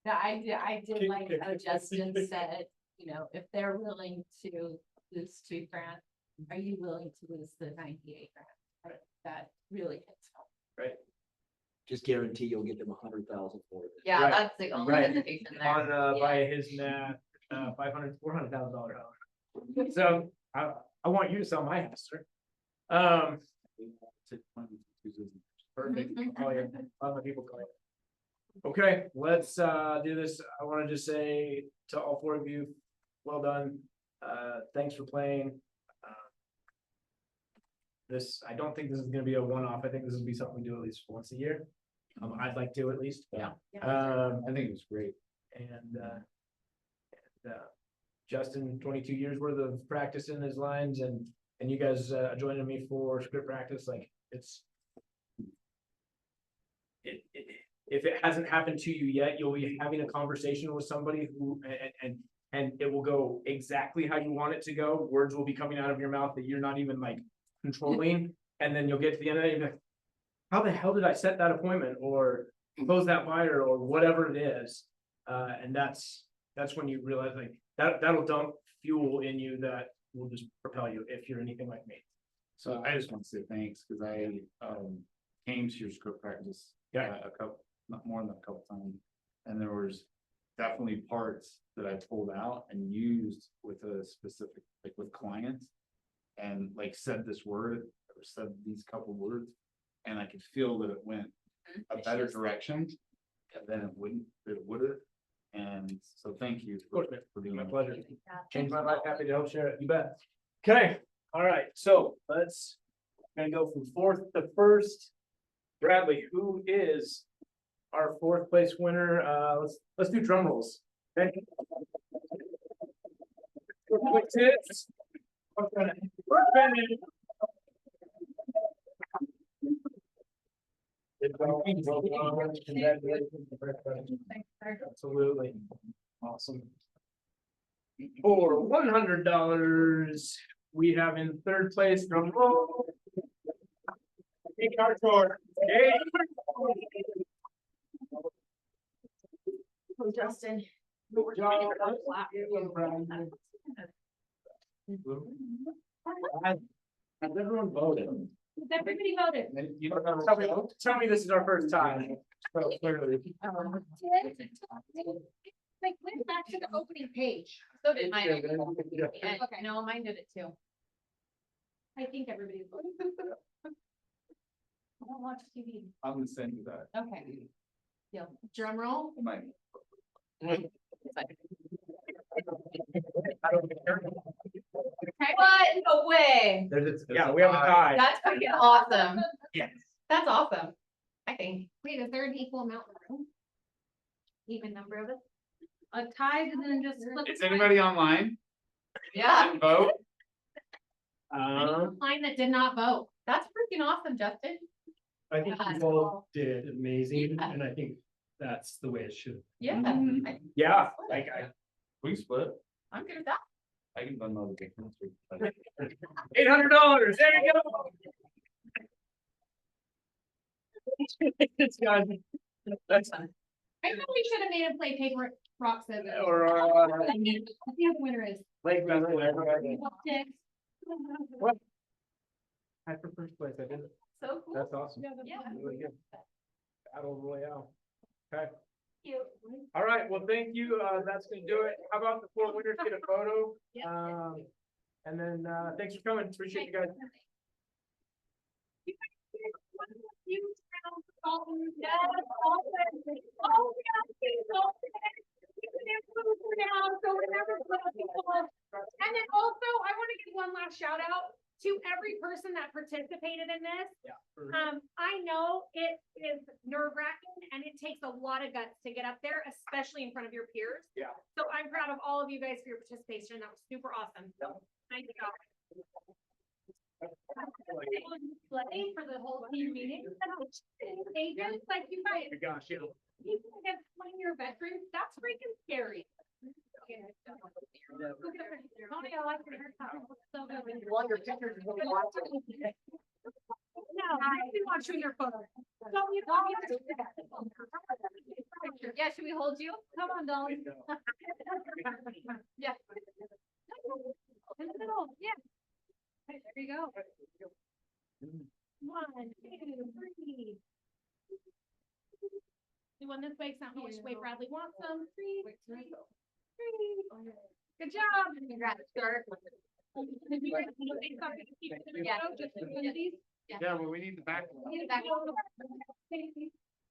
Yeah, I did like how Justin said, you know, if they're willing to lose $2,000, are you willing to lose the 98 grand? Right, that really hits home. Just guarantee you'll get them 100,000 for it. Yeah, Right. that's the only Right. hesitation there. On, by Yeah. his math, $400,000 house. So I want you to sell my house, sir. Perfect. Oh, yeah. A lot of people call it. Okay, let's do this. I want to just say to all four of you, well done. Thanks for playing. This, I don't think this is gonna be a one-off. I think this will be something we do at least once a year. I'd like to at least. Yeah. I think it was great. And Justin, 22 years worth of practice in his lines and you guys joining me for script practice, like it's. If it hasn't happened to you yet, you'll be having a conversation with somebody who, and it will go exactly how you want it to go. Words will be coming out of your mouth that you're not even like controlling. And then you'll get to the end of it, and you'll be like, how the hell did I set that appointment or close that buyer or whatever it is? And that's when you realize like that'll dump fuel in you that will just propel you if you're anything like me. So I just want to say thanks, because I came to your script practice. Yeah. A couple, not more than a couple times, and there was definitely parts that I pulled out and used with a specific, like with clients. And like said this word, or said these couple words, and I could feel that it went a better direction than it would have. And so thank you for doing My that. pleasure. Changed my life, happy to help share it, you bet. Okay, all right, so let's, gonna go from fourth to first. Bradley, who is our fourth place winner? Let's do drum rolls. Okay. Fourth place is- Absolutely. Awesome. For $100, we have in third place, drum roll. Hey, Cartor. Hey. Justin. Has everyone voted? Everybody voted. You don't know. Tell me this is our first time. So clearly. Like, went back to the opening page. So did mine. Yeah. Yeah, okay, no, mine did it too. I think everybody voted. I don't watch TV. I'm gonna send you that. Okay. Deal. Drum roll. My- What? No way. Yeah, we have a tie. That's freaking awesome. Yes. That's awesome. I think. Wait, is there an equal amount? of room? Even number of it? A tie and then just flip. Is a coin. anybody online? Yeah. Didn't vote? Line that did not vote. That's freaking awesome, Justin. I think Yeah. you all did amazing, Yeah. and I think that's the way it should. Yeah. Mhm. Yeah, like We split. I'm good with that. I can run those difference. $800, there you go. That's. I thought we should have made him play paper, rock, scissors. Or, See who the winner is. Lake Valley. Six. What? I for first place, I did it. So cool. That's awesome. Yeah. Really good. Battle Royale. Okay, You. all right, well, thank you, that's gonna do it. How about the four winners get a photo? And then, thanks for coming, appreciate you guys. And then also, I want to give one last shout out to every person that participated in this. Yeah. I know it is nerve wracking and it takes a lot of guts to get up there, especially in front of your peers. Yeah. So I'm proud of all of you guys for your participation. That was super awesome. Nice job. Play for the whole team meeting. Agents like you guys, Oh my gosh, yeah. you can explain your veterans, that's freaking scary. Tony, I like your haircut. So good. Want your pictures? No, I do want you in your photo. Don't you? Yeah, should we hold you? Come on, Dolly. Yeah. In the middle, yeah. Okay, there you go. 1, 2, 3. You want this way, it's not which way Bradley wants them. 3, 3, 3. Good job. Congrats, sir. Yeah. Yeah, well, we need the back. Need a back.